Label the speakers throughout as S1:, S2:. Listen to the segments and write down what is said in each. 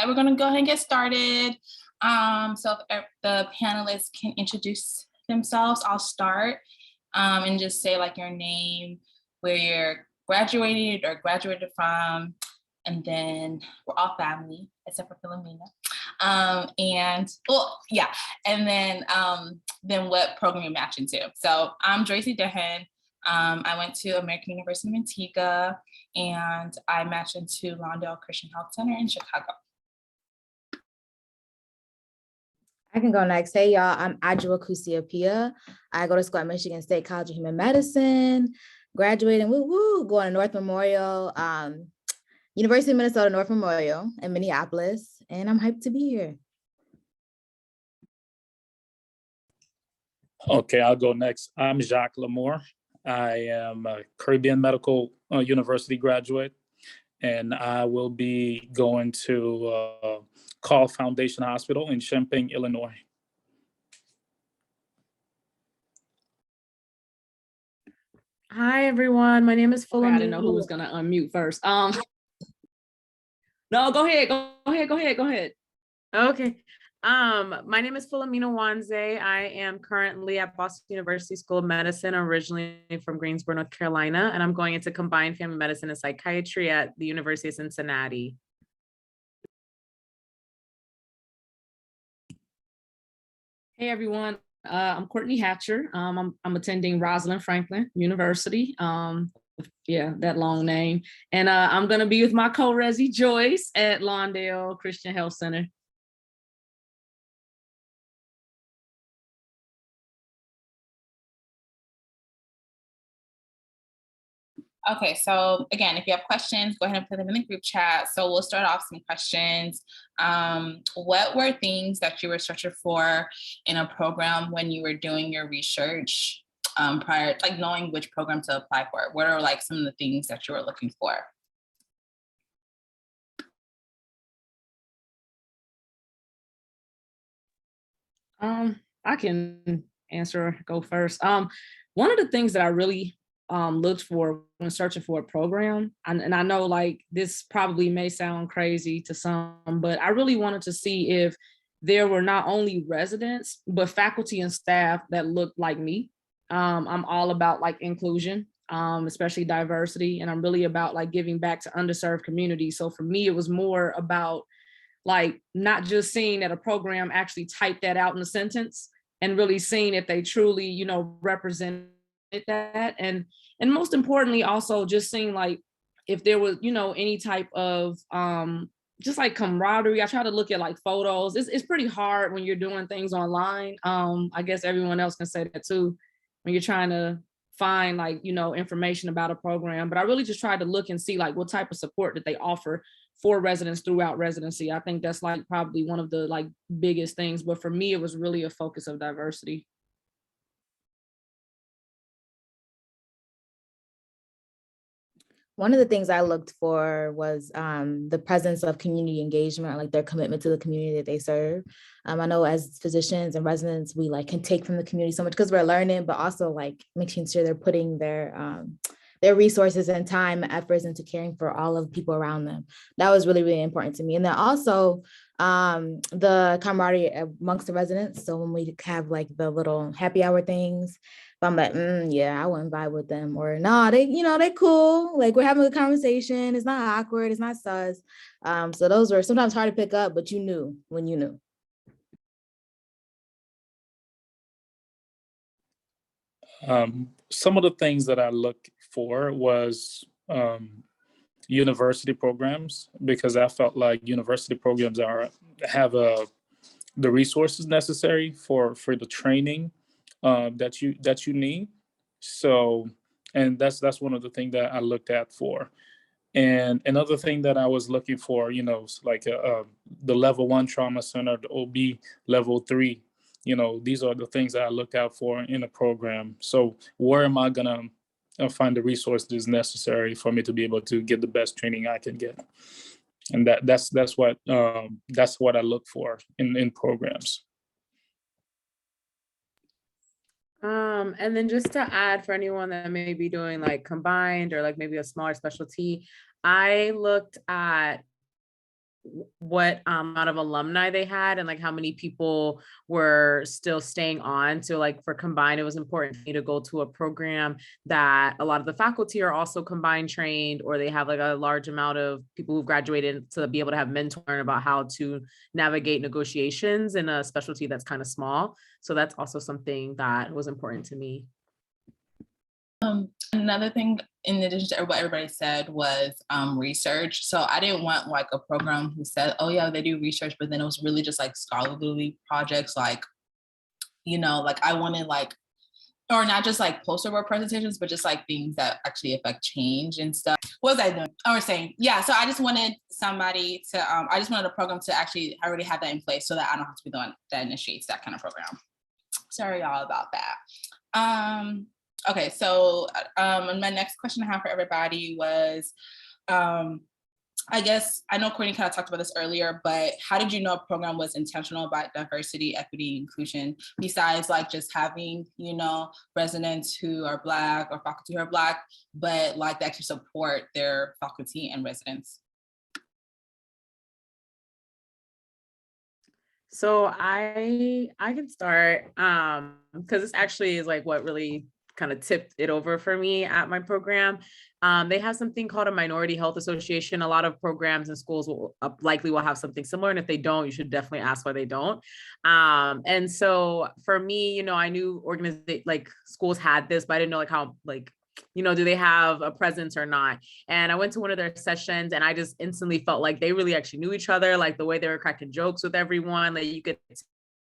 S1: right, we're gonna go ahead and get started. So if the panelists can introduce themselves, I'll start and just say like your name, where you're graduated or graduated from, and then we're all family except for Philomena. And well, yeah, and then what program you're matching to. So I'm Joycey Dehan. I went to American University of Antigua, and I matched into Lawndale Christian Health Center in Chicago.
S2: I can go next. Hey, y'all, I'm Adjua Kusiapia. I go to school at Michigan State College of Human Medicine, graduating, going to North Memorial, University of Minnesota, North Memorial in Minneapolis, and I'm hyped to be here.
S3: Okay, I'll go next. I'm Jacques Lamour. I am a Caribbean Medical University graduate, and I will be going to Call Foundation Hospital in Champaign, Illinois.
S4: Hi, everyone. My name is Philomena.
S5: I didn't know who was going to unmute first. No, go ahead.
S4: Okay. My name is Philomena Wanze. I am currently at Boston University School of Medicine, originally from Greensboro, North Carolina, and I'm going into combined family medicine and psychiatry at the University of Cincinnati.
S5: Hey, everyone. I'm Courtney Hatcher. I'm attending Rosalind Franklin University. Yeah, that long name. And I'm going to be with my co-resi Joyce at Lawndale Christian Health Center.
S1: Okay, so again, if you have questions, go ahead and put them in the group chat. So we'll start off some questions. What were things that you were searching for in a program when you were doing your research prior, like knowing which program to apply for? What are like some of the things that you were looking for?
S5: I can go first. One of the things that I really looked for when searching for a program, and I know like this probably may sound crazy to some, but I really wanted to see if there were not only residents, but faculty and staff that looked like me. I'm all about like inclusion, especially diversity, and I'm really about like giving back to underserved communities. So for me, it was more about like not just seeing that a program actually typed that out in a sentence, and really seeing if they truly, you know, represented that, and most importantly also just seeing like if there was, you know, any type of just like camaraderie. I try to look at like photos. It's pretty hard when you're doing things online. I guess everyone else can say that too, when you're trying to find like, you know, information about a program. But I really just tried to look and see like what type of support that they offer for residents throughout residency. I think that's like probably one of the like biggest things. But for me, it was really a focus of diversity.
S2: One of the things I looked for was the presence of community engagement, like their commitment to the community that they serve. I know as physicians and residents, we like can take from the community so much because we're learning, but also like making sure they're putting their resources and time and efforts into caring for all of the people around them. That was really, really important to me. And then also the camaraderie amongst the residents. So when we have like the little happy hour things, I'm like, yeah, I wouldn't vibe with them, or no, they, you know, they cool. Like we're having a conversation. It's not awkward. It's not sus. So those were sometimes hard to pick up, but you knew when you knew.
S3: Some of the things that I looked for was university programs, because I felt like university programs have the resources necessary for the training that you need. So, and that's one of the things that I looked at for. And another thing that I was looking for, you know, like the level 1 trauma center, the OB level 3, you know, these are the things that I look out for in a program. So where am I gonna find the resources necessary for me to be able to get the best training I can get? And that's what I look for in programs.
S4: And then just to add for anyone that may be doing like combined or like maybe a smaller specialty, I looked at what amount of alumni they had and like how many people were still staying on. So like for Combine, it was important for me to go to a program that a lot of the faculty are also Combine trained, or they have like a large amount of people who've graduated to be able to have mentoring about how to navigate negotiations in a specialty that's kind of small. So that's also something that was important to me.
S1: Another thing, in addition to what everybody said, was research. So I didn't want like a program who said, oh yeah, they do research, but then it was really just like scholarly projects, like, you know, like I wanted like, or not just like poster board presentations, but just like things that actually affect change and stuff. What was I doing? I was saying, yeah, so I just wanted somebody to, I just wanted a program to actually already have that in place so that I don't have to be the one that initiates that kind of program. Sorry y'all about that. Okay, so my next question I have for everybody was, I guess, I know Courtney kind of talked about this earlier, but how did you know a program was intentional about diversity, equity, inclusion, besides like just having, you know, residents who are Black or faculty who are Black, but like that actually support their faculty and residents?
S4: So I can start because this actually is like what really kind of tipped it over for me at my program. They have something called a Minority Health Association. A lot of programs and schools will likely will have something similar, and if they don't, you should definitely ask why they don't. And so for me, you know, I knew like schools had this, but I didn't know like how like, you know, do they have a presence or not? And I went to one of their sessions and I just instantly felt like they really actually knew each other, like the way they were cracking jokes with everyone, like you could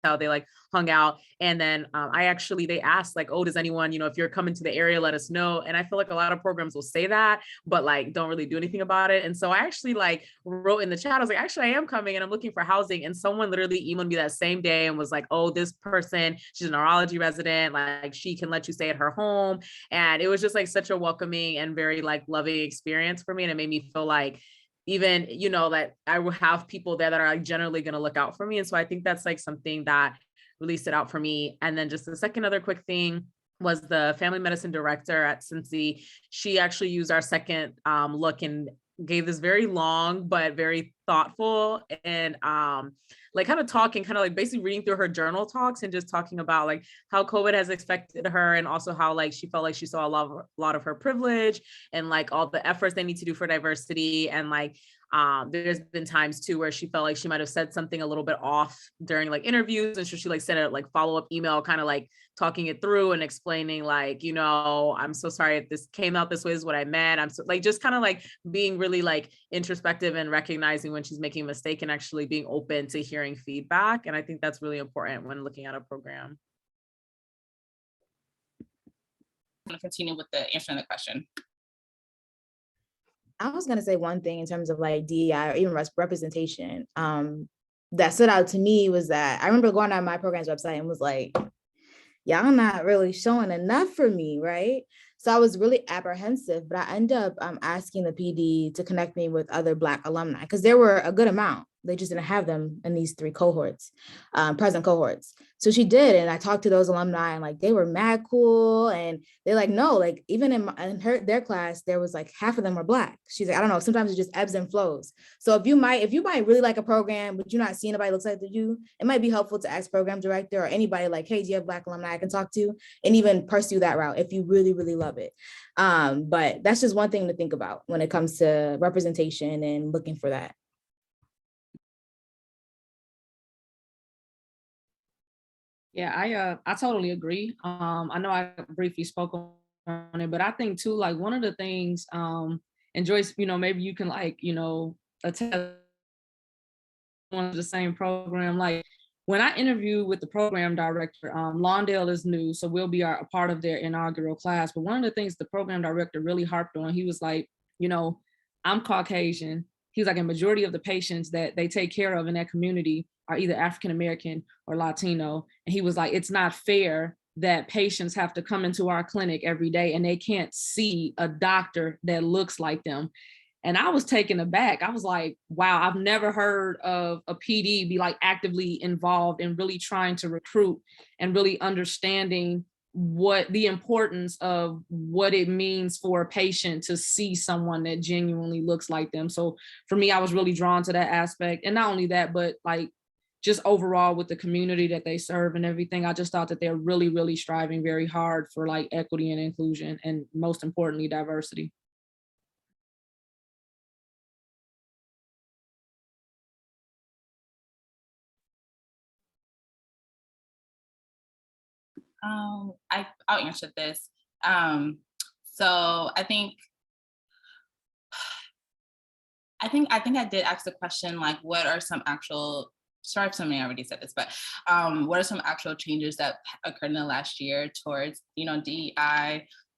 S4: tell they like hung out. And then they asked like, oh, does anyone, you know, if you're coming to the area, let us know. And I feel like a lot of programs will say that, but like don't really do anything about it. And so I actually like wrote in the chat, I was like, actually, I am coming and I'm looking for housing. And someone literally emailed me that same day and was like, oh, this person, she's a neurology resident, like she can let you stay at her home. And it was just like such a welcoming and very like loving experience for me. And it made me feel like even, you know, that I will have people there that are like generally going to look out for me. And so I think that's like something that really stood out for me. And then just the second other quick thing was the family medicine director at Cincy. She actually used our second look and gave this very long but very thoughtful and like kind of talking, kind of like basically reading through her journal talks and just talking about like how COVID has affected her, and also how like she felt like she saw a lot of her privilege and like all the efforts they need to do for diversity. And like there's been times too where she felt like she might have said something a little bit off during like interviews, and so she like sent a like follow-up email kind of like talking it through and explaining like, you know, I'm so sorry if this came out this way, is what I meant. I'm so like just kind of like being really like introspective and recognizing when she's making a mistake and actually being open to hearing feedback. And I think that's really important when looking at a program.
S1: I'm going to continue with the answering the question.
S2: I was going to say one thing in terms of like DEI or even representation that stood out to me was that I remember going on my program's website and was like, y'all not really showing enough for me, right? So I was really apprehensive, but I ended up asking the PD to connect me with other Black alumni because there were a good amount. They just didn't have them in these three cohorts, present cohorts. So she did, and I talked to those alumni, and like they were mad cool, and they're like, no, like even in their class, there was like half of them were Black. She's like, I don't know, sometimes it just ebbs and flows. So if you might really like a program, but you're not seeing anybody looks like you, it might be helpful to ask program director or anybody like, hey, do you have Black alumni I can talk to, and even pursue that route if you really, really love it. But that's just one thing to think about when it comes to representation and looking for that.
S5: Yeah, I totally agree. I know I briefly spoke on it, but I think too, like one of the things, and Joyce, you know, maybe you can like, you know, attest one of the same program. Like when I interviewed with the program director, Lawndale is new, so we'll be a part of their inaugural class. But one of the things the program director really harped on, he was like, you know, I'm Caucasian. He was like, a majority of the patients that they take care of in that community are either African-American or Latino. And he was like, it's not fair that patients have to come into our clinic every day and they can't see a doctor that looks like them. And I was taken aback. I was like, wow, I've never heard of a PD be like actively involved in really trying to recruit and really understanding what the importance of what it means for a patient to see someone that genuinely looks like them. So for me, I was really drawn to that aspect. And not only that, but like just overall with the community that they serve and everything, I just thought that they're really, really striving very hard for like equity and inclusion, and most importantly, diversity.
S1: I'll answer this. So I think I did ask the question, like, what are some actual, sorry if somebody already said this, but what are some actual changes that occurred in the last year towards, DEI?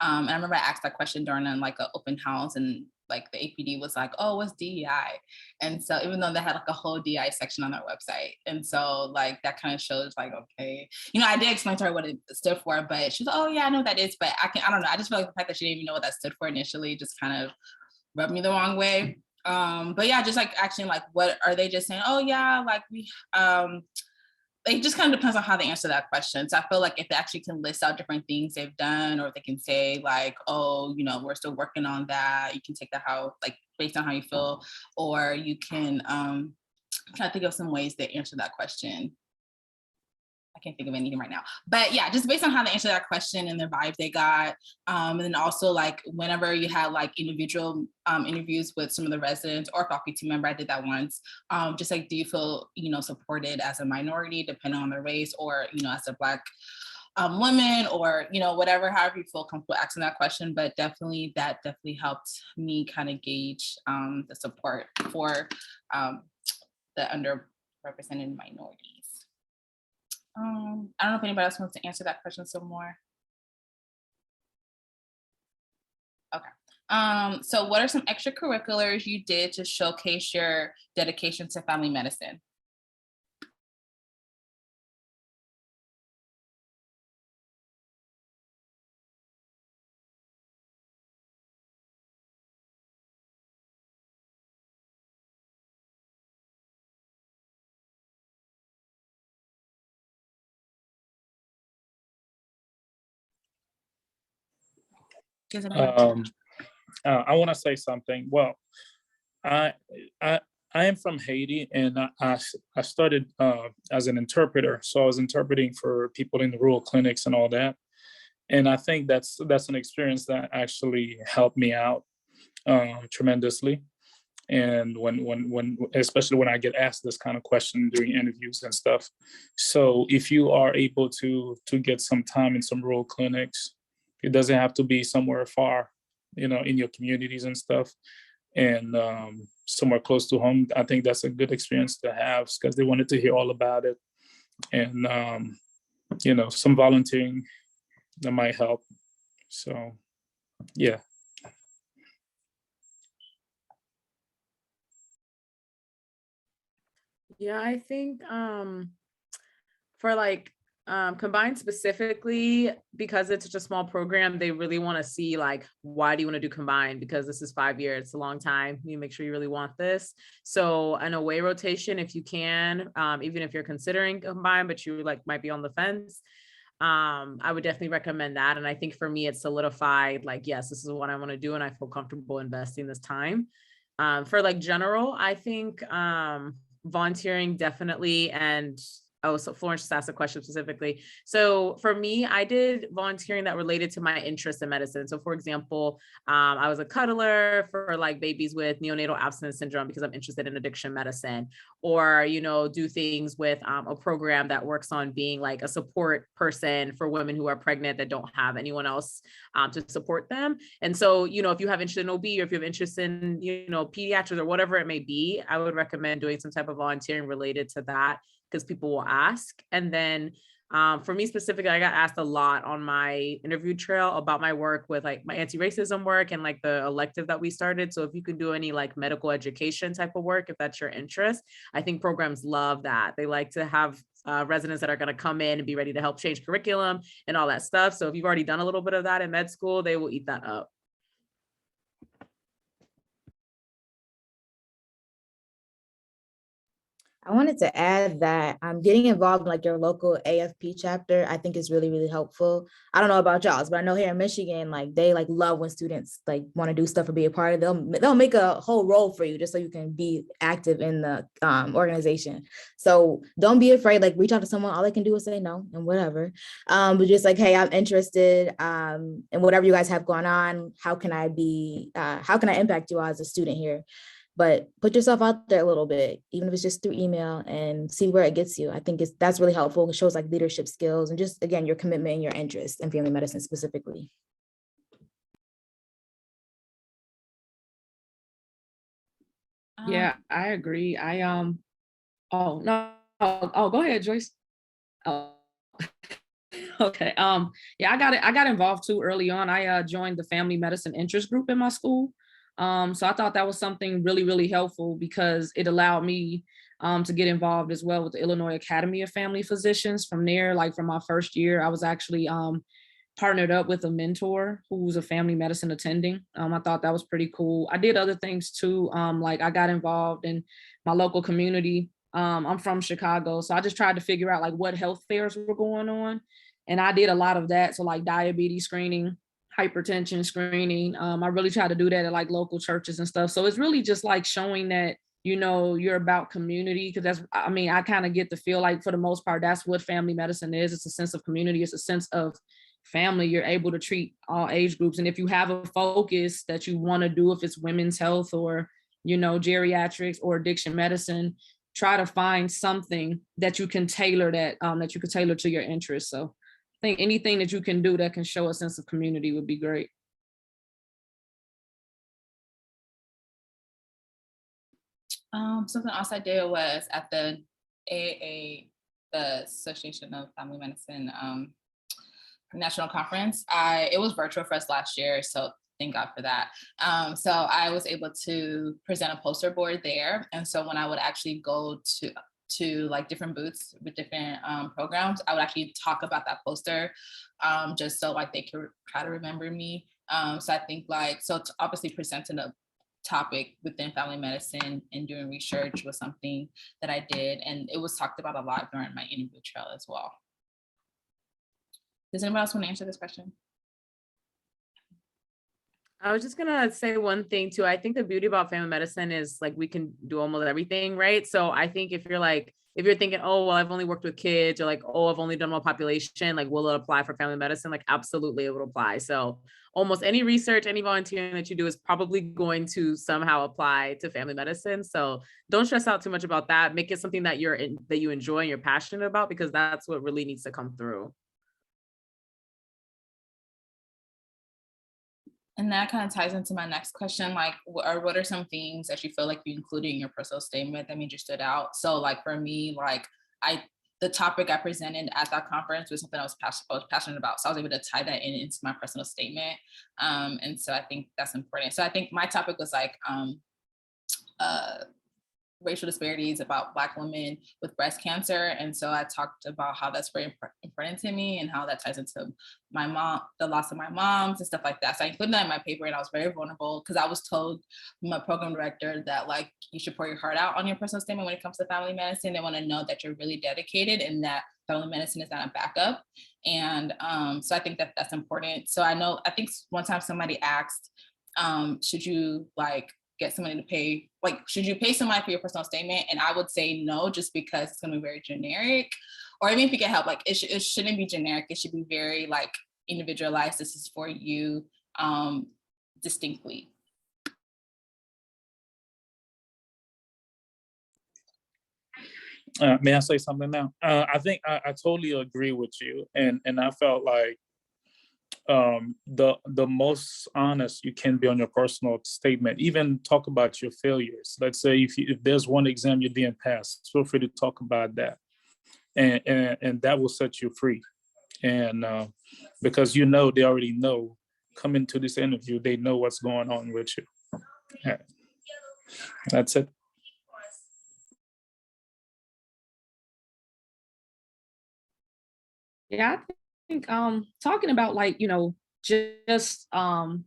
S1: And I remember I asked that question during like an open house, and like the APD was like, oh, what's DEI? And so even though they had like a whole DEI section on their website. And so like that kind of shows like, okay, I did explain to her what it stood for, but she's like, oh yeah, I know what that is, but I don't know. I just feel like the fact that she didn't even know what that stood for initially just kind of rubbed me the wrong way. But yeah, just like actually like, what are they just saying? Oh yeah, like we, it just kind of depends on how they answer that question. So I feel like if they actually can list out different things they've done, or if they can say like, oh, we're still working on that. You can take that how, like, based on how you feel, or you can try to think of some ways to answer that question. I can't think of anything right now, but yeah, just based on how they answer that question and the vibes they got. And then also like whenever you had like individual interviews with some of the residents or faculty member, I did that once. Just like, do you feel, supported as a minority, depending on the race, or, as a Black woman, or, whatever, however you feel comfortable asking that question. But that definitely helped me kind of gauge the support for the underrepresented minorities. I don't know if anybody else wants to answer that question some more. Okay. So what are some extracurriculars you did to showcase your dedication to family medicine?
S3: I want to say something. Well, I am from Haiti, and I started as an interpreter. So I was interpreting for people in the rural clinics and all that. And I think that's an experience that actually helped me out tremendously. And when especially when I get asked this kind of question during interviews and stuff. So if you are able to get some time in some rural clinics, it doesn't have to be somewhere far, in your communities and stuff, and somewhere close to home. I think that's a good experience to have, because they wanted to hear all about it. And some volunteering that might help. So yeah.
S4: Yeah, I think for like Combined specifically, because it's such a small program, they really want to see like, why do you want to do Combined? Because this is 5 years, it's a long time. You make sure you really want this. So an away rotation, if you can, even if you're considering Combined, but you like might be on the fence, I would definitely recommend that. And I think for me, it's solidified, like, yes, this is what I want to do, and I feel comfortable investing this time. For like general, I think volunteering definitely. And oh, so Florence just asked a question specifically. So for me, I did volunteering that related to my interest in medicine. So for example, I was a cuddler for like babies with neonatal abstinence syndrome because I'm interested in addiction medicine, or, do things with a program that works on being like a support person for women who are pregnant that don't have anyone else to support them. And so, if you have interest in OB, or if you have interest in, pediatrics or whatever it may be, I would recommend doing some type of volunteering related to that, because people will ask. And then for me specifically, I got asked a lot on my interview trail about my work with like my anti-racism work and like the elective that we started. So if you can do any like medical education type of work, if that's your interest, I think programs love that. They like to have residents that are going to come in and be ready to help change curriculum and all that stuff. So if you've already done a little bit of that in med school, they will eat that up.
S2: I wanted to add that getting involved in like your local AFP chapter, I think is really, really helpful. I don't know about y'all's, but I know here in Michigan, like they like love when students like want to do stuff or be a part of it. They'll make a whole role for you just so you can be active in the organization. So don't be afraid, like reach out to someone. All they can do is say no and whatever. But just like, hey, I'm interested in whatever you guys have going on. How can I impact you all as a student here? But put yourself out there a little bit, even if it's just through email, and see where it gets you. I think that's really helpful. It shows like leadership skills and just, again, your commitment and your interest in family medicine specifically.
S5: Yeah, I agree. Oh, no. Oh, go ahead, Joyce. Oh, okay. Yeah, I got involved too early on. I joined the family medicine interest group in my school. So I thought that was something really, really helpful because it allowed me to get involved as well with the Illinois Academy of Family Physicians. From there, like from my first year, I was actually partnered up with a mentor who was a family medicine attending. I thought that was pretty cool. I did other things too. Like I got involved in my local community. I'm from Chicago, so I just tried to figure out like what health fairs were going on. And I did a lot of that. So like diabetes screening, hypertension screening. I really try to do that at like local churches and stuff. So it's really just like showing that, you know, you're about community, because that's, I mean, I kind of get the feel like for the most part, that's what family medicine is. It's a sense of community. It's a sense of family. You're able to treat all age groups. And if you have a focus that you want to do, if it's women's health or, you know, geriatrics or addiction medicine, try to find something that you can tailor that you can tailor to your interests. So I think anything that you can do that can show a sense of community would be great.
S1: Something else I did was at the AAA, the Association of Family Medicine National Conference. It was virtual for us last year, so thank God for that. So I was able to present a poster board there. And so when I would actually go to like different booths with different programs, I would actually talk about that poster just so like they could try to remember me. So I think like, so it's obviously presenting a topic within family medicine and doing research was something that I did. And it was talked about a lot during my interview trail as well. Does anyone else want to answer this question?
S4: I was just gonna say one thing too. I think the beauty about family medicine is like we can do almost everything, right? So I think if you're thinking, oh, well, I've only worked with kids, or like, oh, I've only done one population, like, will it apply for family medicine? Like, absolutely, it would apply. So almost any research, any volunteering that you do is probably going to somehow apply to family medicine. So don't stress out too much about that. Make it something that that you enjoy and you're passionate about, because that's what really needs to come through.
S1: And that kind of ties into my next question, like, what are some things that you feel like you included in your personal statement that made you stood out? So like for me, like the topic I presented at that conference was something I was passionate about. So I was able to tie that into my personal statement. And so I think that's important. So I think my topic was like, racial disparities about Black women with breast cancer. And so I talked about how that's very important to me and how that ties into my mom, the loss of my moms and stuff like that. So I included that in my paper, and I was very vulnerable because I was told from my program director that like, you should pour your heart out on your personal statement when it comes to family medicine. They want to know that you're really dedicated and that family medicine is not a backup. And so I think that that's important. So I think one time somebody asked, should you like get somebody to pay, like, should you pay somebody for your personal statement? And I would say no, just because it's gonna be very generic. Or even if you get help, like it shouldn't be generic. It should be very like individualized. This is for you distinctly.
S3: May I say something now? I think I totally agree with you. And I felt like the most honest you can be on your personal statement. Even talk about your failures. Let's say if there's one exam you didn't pass, feel free to talk about that, and that will set you free. And because they already know coming to this interview, they know what's going on with you. Yeah. That's it.
S5: Yeah, I think talking about like, just oh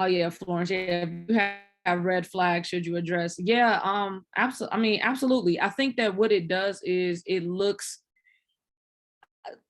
S5: yeah, Florence, yeah, if you have red flags should you address? Yeah, absolutely. I mean, absolutely. I think that what it does is it looks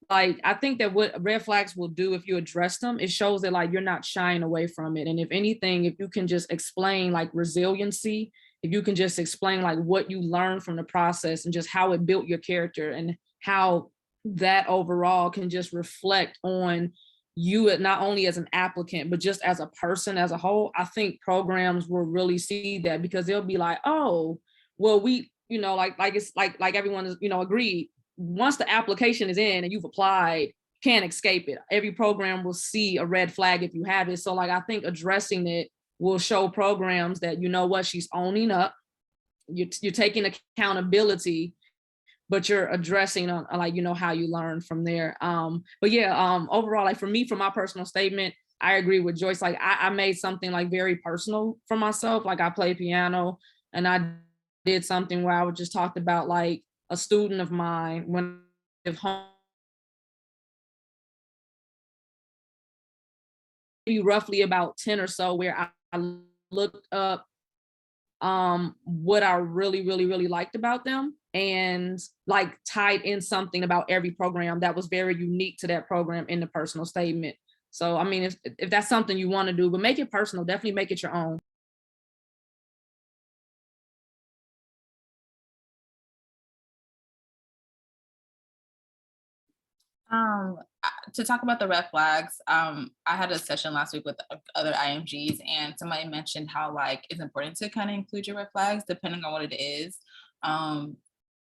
S5: like, I think that what red flags will do if you address them, it shows that like you're not shying away from it. And if anything, if you can just explain like resiliency, if you can just explain like what you learned from the process and just how it built your character and how that overall can just reflect on you not only as an applicant, but just as a person as a whole, I think programs will really see that because they'll be like, oh, well, we, you know, like it's like everyone is, you know, agreed. Once the application is in and you've applied, can't escape it. Every program will see a red flag if you have it. So like, I think addressing it will show programs that, you know what, she's owning up. You're taking accountability, but you're addressing on like, you know, how you learn from there. But yeah, overall, like for me, for my personal statement, I agree with Joyce. Like I made something like very personal for myself. Like I play piano and I did something where I would just talked about like a student of mine when I lived home, maybe roughly about 10 or so, where I looked up what I really liked about them and like tied in something about every program that was very unique to that program in the personal statement. So I mean, if that's something you want to do, but make it personal, definitely make it your own.
S1: To talk about the red flags, I had a session last week with other IMGs, and somebody mentioned how like it's important to kind of include your red flags depending on what it is.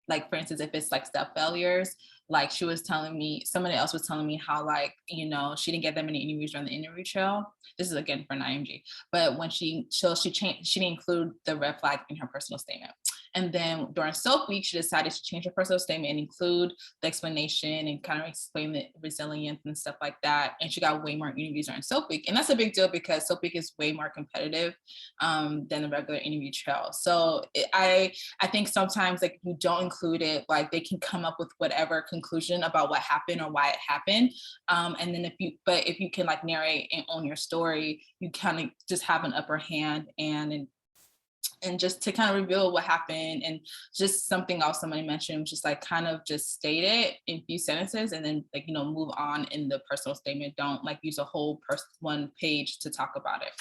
S1: Like for instance, if it's like step failures, like she was telling me, somebody else was telling me how like, you know, she didn't get that many interviews on the interview trail. This is again for an IMG, but when she changed, she didn't include the red flag in her personal statement. And then during SOAP week, she decided to change her personal statement and include the explanation and kind of explain the resilience and stuff like that. And she got way more interviews during SOAP week. And that's a big deal because SOAP week is way more competitive than the regular interview trail. So I think sometimes like you don't include it, like they can come up with whatever conclusion about what happened or why it happened. And then if you can like narrate and own your story, you kind of just have an upper hand and just to kind of reveal what happened. And just something else somebody mentioned, just like kind of just state it in a few sentences and then like, you know, move on in the personal statement. Don't like use a whole one page to talk about it.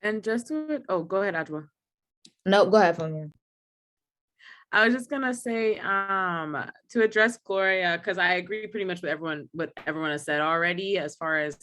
S4: And just to, oh, go ahead, Adwa.
S2: No, go ahead, Fumia.
S4: I was just gonna say to address Gloria, because I agree pretty much with what everyone has said already as far as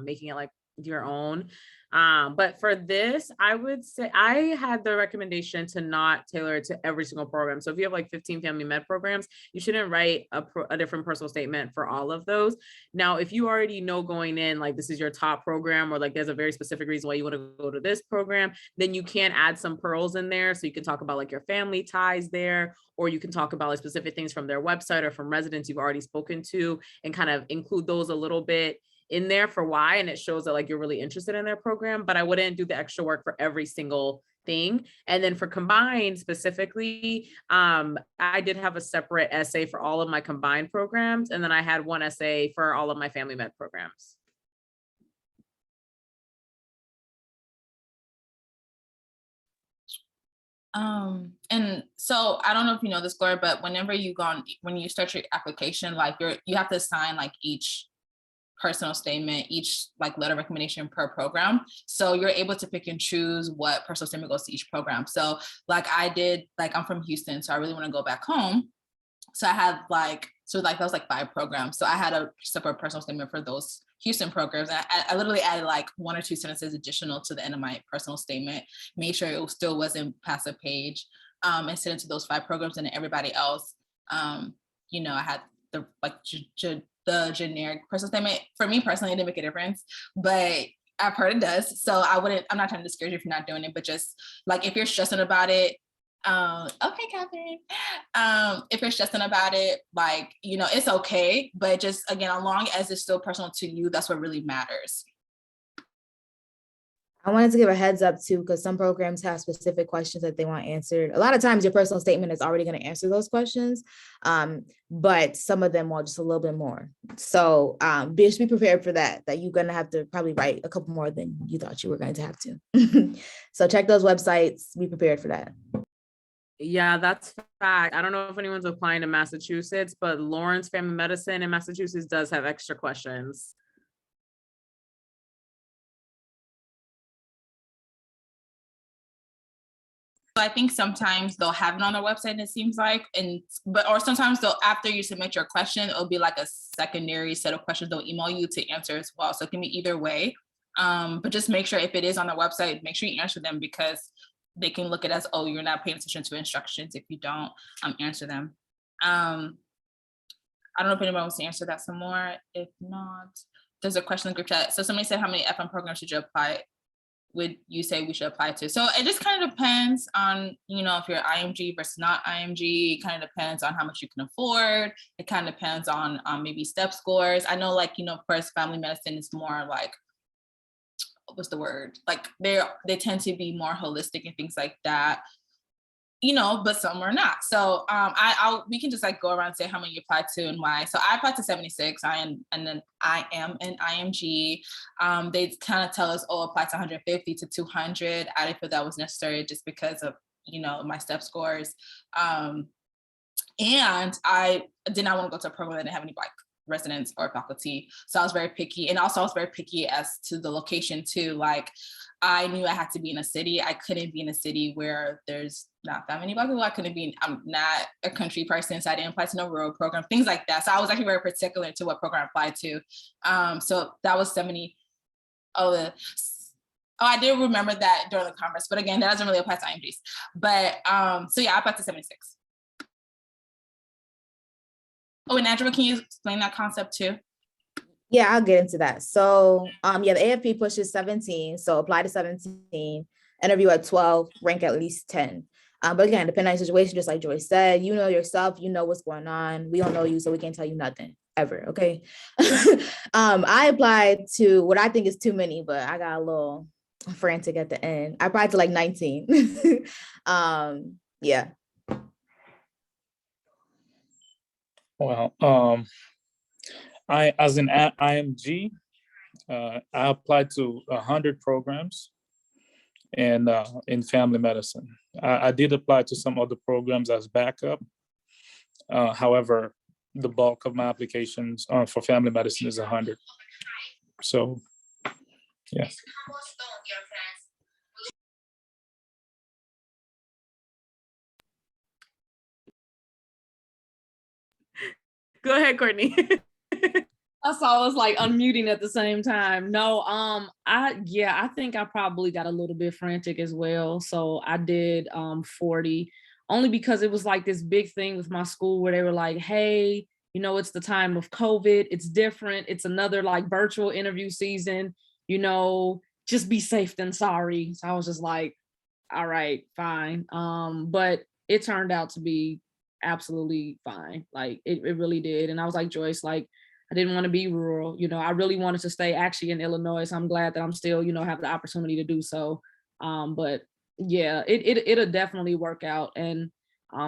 S4: making it like your own. But for this, I would say I had the recommendation to not tailor it to every single program. So if you have like 15 family med programs, you shouldn't write a different personal statement for all of those. Now, if you already know going in, like this is your top program, or like there's a very specific reason why you want to go to this program, then you can add some pearls in there. So you can talk about like your family ties there, or you can talk about like specific things from their website or from residents you've already spoken to and kind of include those a little bit in there for why, and it shows that like you're really interested in their program, but I wouldn't do the extra work for every single thing. And then for combined specifically, I did have a separate essay for all of my combined programs, and then I had one essay for all of my family med programs.
S1: And so I don't know if you know this, Gloria, but when you start your application, like you have to sign like each personal statement, each like letter of recommendation per program. So you're able to pick and choose what personal statement goes to each program. So like I did, like I'm from Houston, so I really want to go back home. So I had that was like 5 programs. So I had a separate personal statement for those Houston programs. And I literally added like 1 or 2 sentences additional to the end of my personal statement, made sure it still wasn't past a page, and sent it to those 5 programs. And everybody else, you know, I had the the generic personal statement. For me personally, it didn't make a difference, but I've heard it does. So I'm not trying to discourage you if you're not doing it, but just like if you're stressing about it, okay, Catherine. If you're stressing about it, like, you know, it's okay, but just again, as long as it's still personal to you, that's what really matters.
S2: I wanted to give a heads up too, because some programs have specific questions that they want answered. A lot of times your personal statement is already going to answer those questions, but some of them want just a little bit more. So just be prepared for that you're going to have to probably write a couple more than you thought you were going to have to. So check those websites, be prepared for that.
S4: Yeah, that's fact. I don't know if anyone's applying to Massachusetts, but Lawrence Family Medicine in Massachusetts does have extra questions.
S1: I think sometimes they'll have it on their website, it seems like, or sometimes they'll, after you submit your question, it'll be like a secondary set of questions they'll email you to answer as well. So it can be either way. But just make sure if it is on the website, make sure you answer them, because they can look at it as, oh, you're not paying attention to instructions if you don't answer them. I don't know if anybody wants to answer that some more. If not, there's a question in the group chat. So somebody said, how many FM programs should you apply? Would you say we should apply to? So it just kind of depends on, if you're IMG versus not IMG. It kind of depends on how much you can afford. It kind of depends on maybe step scores. I know, like, of course, family medicine is more like, what's the word? Like they tend to be more holistic and things like that, but some are not. So we can just like go around and say how many you applied to and why. So I applied to 76, and then I am an IMG. They kind of tell us, apply to 150 to 200. I didn't feel that was necessary just because of, my step scores. And I did not want to go to a program that didn't have any Black residents or faculty. So I was very picky. And also I was very picky as to the location too. Like, I knew I had to be in a city. I couldn't be in a city where there's not that many Black people. I'm not a country person, so I didn't apply to no rural program, things like that. So I was actually very particular to what program I applied to. So that was 70. I did remember that during the conference, but again, that doesn't really apply to IMGs. But so yeah, I applied to 76. Oh, and Angela, can you explain that concept too?
S2: Yeah, I'll get into that. So the AFP pushes 17. So apply to 17, interview at 12, rank at least 10. But again, depending on your situation, just like Joyce said, you know yourself, you know what's going on. We don't know you, so we can't tell you nothing ever. Okay. I applied to what I think is too many, but I got a little frantic at the end. I applied to like 19. Yeah.
S3: Well, as an IMG, I applied to 100 programs and in family medicine. I did apply to some other programs as backup. However, the bulk of my applications for family medicine is 100. So, yes.
S4: Go ahead, Courtney.
S5: I saw us like unmuting at the same time. No, I think I probably got a little bit frantic as well. So I did 40, only because it was like this big thing with my school where they were like, hey, it's the time of COVID. It's different. It's another like virtual interview season, just be safe than sorry. So I was just like, all right, fine. But it turned out to be absolutely fine. Like it really did. And I was like, Joyce, like, I didn't want to be rural. I really wanted to stay actually in Illinois. So I'm glad that I'm still, have the opportunity to do so. But yeah, it'll definitely work out. And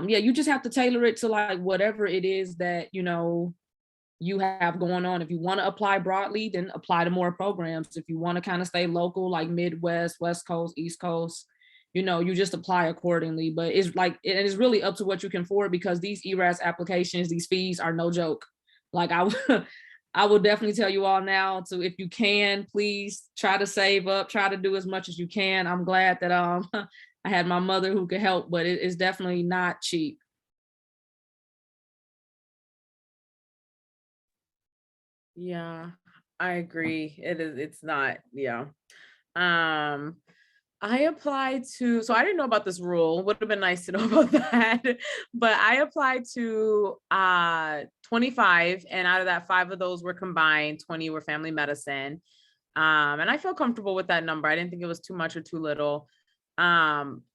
S5: yeah, you just have to tailor it to like whatever it is that, you have going on. If you want to apply broadly, then apply to more programs. If you want to kind of stay local, like Midwest, West Coast, East Coast, you just apply accordingly. But it's like, it is really up to what you can afford, because these ERAS applications, these fees are no joke. Like I will definitely tell you all now to, if you can, please try to save up, try to do as much as you can. I'm glad that I had my mother who could help, but it is definitely not cheap.
S4: Yeah, I agree. It's not, yeah. I applied to, so I didn't know about this rule. Would have been nice to know about that. But I applied to 25, and out of that, 5 of those were combined, 20 were family medicine. And I feel comfortable with that number. I didn't think it was too much or too little. Since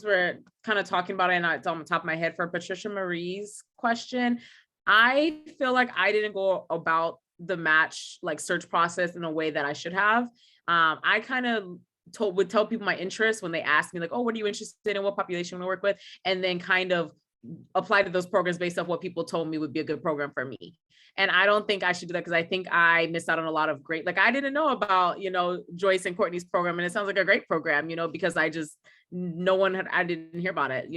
S4: we're kind of talking about it and it's on the top of my head, for Patricia Marie's question, I feel like I didn't go about the match like search process in a way that I should have. I kind of would tell people my interests when they ask me like, oh, what are you interested in? What population we work with? And then kind of apply to those programs based off what people told me would be a good program for me. And I don't think I should do that because I think I missed out on a lot of great, like I didn't know about, Joyce and Courtney's program. And it sounds like a great program, because I didn't hear about it,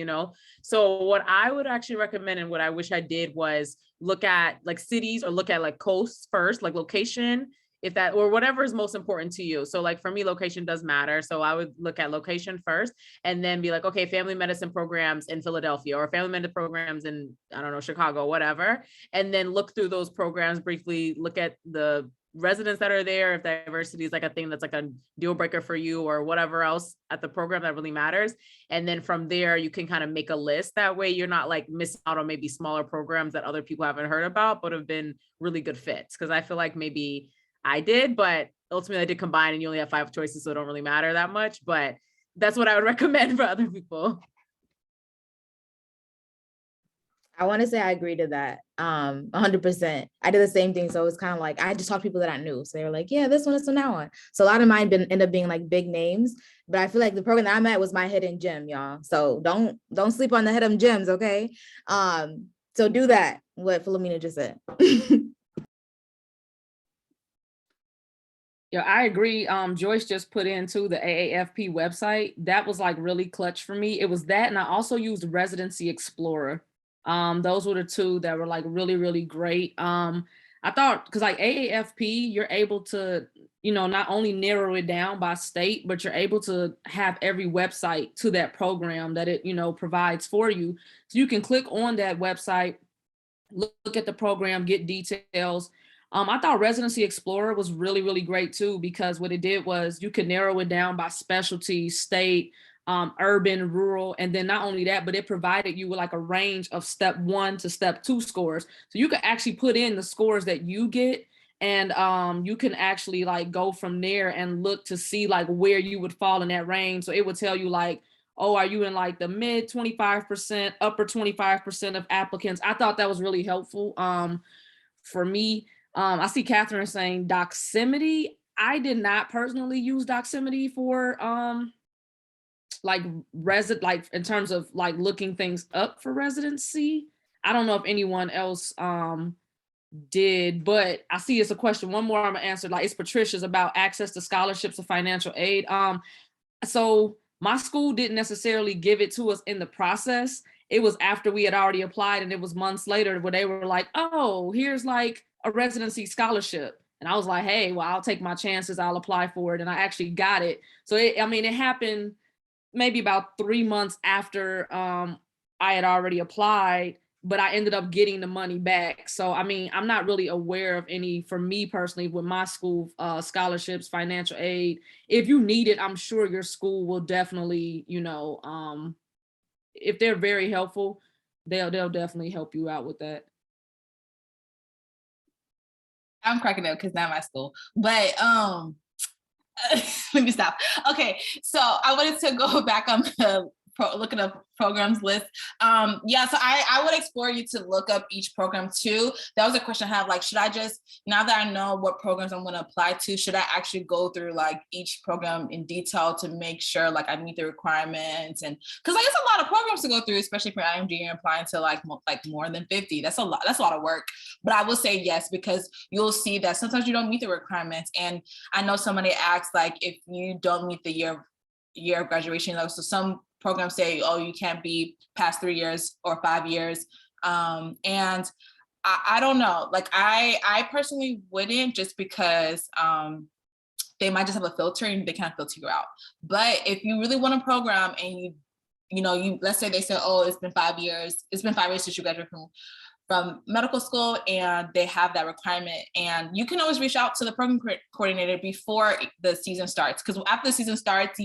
S4: So what I would actually recommend and what I wish I did was look at like cities or look at like coasts first, like location, if that, or whatever is most important to you. So like for me, location does matter. So I would look at location first and then be like, okay, family medicine programs in Philadelphia or family medicine programs in, I don't know, Chicago, whatever. And then look through those programs briefly, look at the residents that are there, if diversity is like a thing that's like a deal breaker for you or whatever else at the program that really matters. And then from there, you can kind of make a list. That way you're not like missing out on maybe smaller programs that other people haven't heard about, but have been really good fits. Cause I feel like maybe I did, but ultimately I did combine and you only have 5 choices, so it don't really matter that much, but that's what I would recommend for other people.
S2: I want to say I agree to that 100%. I did the same thing. So it was kind of like, I just talked to people that I knew. So they were like, yeah, this one is from now on. So a lot of mine end up being like big names, but I feel like the program that I'm at was my hidden gem, y'all. So don't sleep on the hidden gems, okay? So do that, what Philomena just said.
S5: Yeah, I agree. Joyce just put into the AAFP website. That was like really clutch for me. It was that, and I also used Residency Explorer. Those were the 2 that were like really, really great. I thought, because like AAFP, you're able to, not only narrow it down by state, but you're able to have every website to that program that it, provides for you. So you can click on that website, look at the program, get details. I thought Residency Explorer was really, really great too, because what it did was you could narrow it down by specialty, state, urban, rural. And then not only that, but it provided you with like a range of step 1 to step 2 scores. So you could actually put in the scores that you get, and you can actually like go from there and look to see like where you would fall in that range. So it would tell you like, oh, are you in like the mid 25%, upper 25% of applicants? I thought that was really helpful for me. I see Catherine saying Doximity. I did not personally use Doximity for like in terms of like looking things up for residency. I don't know if anyone else did, but I see it's a question. One more I'm gonna answer. Like it's Patricia's about access to scholarships or financial aid. So my school didn't necessarily give it to us in the process. It was after we had already applied, and it was months later where they were like, oh, here's like a residency scholarship. And I was like, hey, well, I'll take my chances. I'll apply for it. And I actually got it. So it happened maybe about 3 months after I had already applied, but I ended up getting the money back. So, I'm not really aware of any, for me personally, with my school, scholarships, financial aid. If you need it, I'm sure your school will definitely, if they're very helpful, they'll definitely help you out with that.
S1: I'm cracking up because not my school, but let me stop. Okay, so I wanted to go back on the looking up programs list. Yeah, so I would explore you to look up each program too. That was a question I have, like, should I just, now that I know what programs I'm going to apply to, should I actually go through like each program in detail to make sure like I meet the requirements? And because like it's a lot of programs to go through, especially for IMG and applying to like more than 50. That's a lot of work. But I will say yes, because you'll see that sometimes you don't meet the requirements. And I know somebody asked like if you don't meet the year of graduation, so some programs say, oh, you can't be past 3 years or 5 years. And I don't know, like I personally wouldn't, just because they might just have a filter and they can't filter you out. But if you really want a program and you let's say they said, oh, it's been 5 years since you graduated from medical school, and they have that requirement, and you can always reach out to the program coordinator before the season starts, because after the season starts,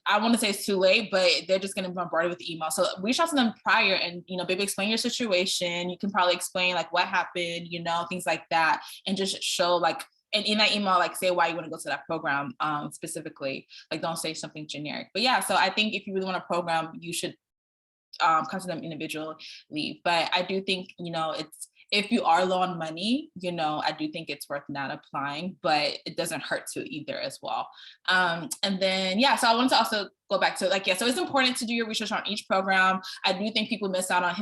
S1: I want to say it's too late, but they're just going to bombard it with email. So reach out to them prior and, maybe explain your situation. You can probably explain like what happened, things like that. And just show like, and in that email, like say why you want to go to that program specifically, like don't say something generic. But yeah, so I think if you really want a program, you should come to them individually. But I do think, if you are low on money, I do think it's worth not applying, but it doesn't hurt to either as well. And then, so I wanted to also go back to so it's important to do your research on each program. I do think people miss out on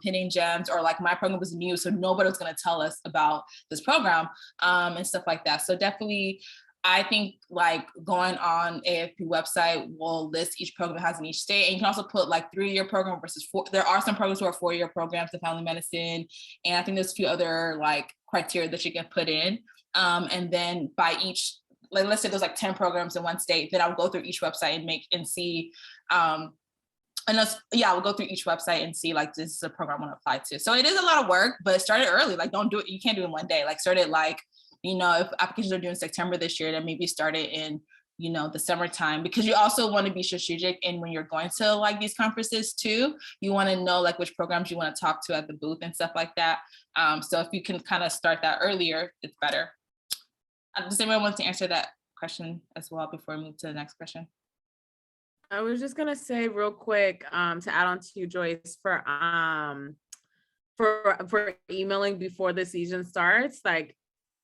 S1: hidden gems, or like my program was new, so nobody was going to tell us about this program and stuff like that. So definitely, I think like going on AFP website will list each program it has in each state. And you can also put like 3-year program versus 4. There are some programs who are 4-year programs in family medicine. And I think there's a few other like criteria that you can put in. And then by each, like let's say there's like 10 programs in one state, then I'll go through each website and see, we'll go through each website and see like this is a program I want to apply to. So it is a lot of work, but start it early. Like don't do it. You can't do it in one day. Like start it like, if applications are due in September this year, then maybe start it in, the summertime, because you also want to be strategic. And when you're going to like these conferences too, you want to know like which programs you want to talk to at the booth and stuff like that. So if you can kind of start that earlier, it's better. Does anyone want to answer that question as well before we move to the next question?
S4: I was just gonna say real quick to add on to you, Joyce, for emailing before the season starts, like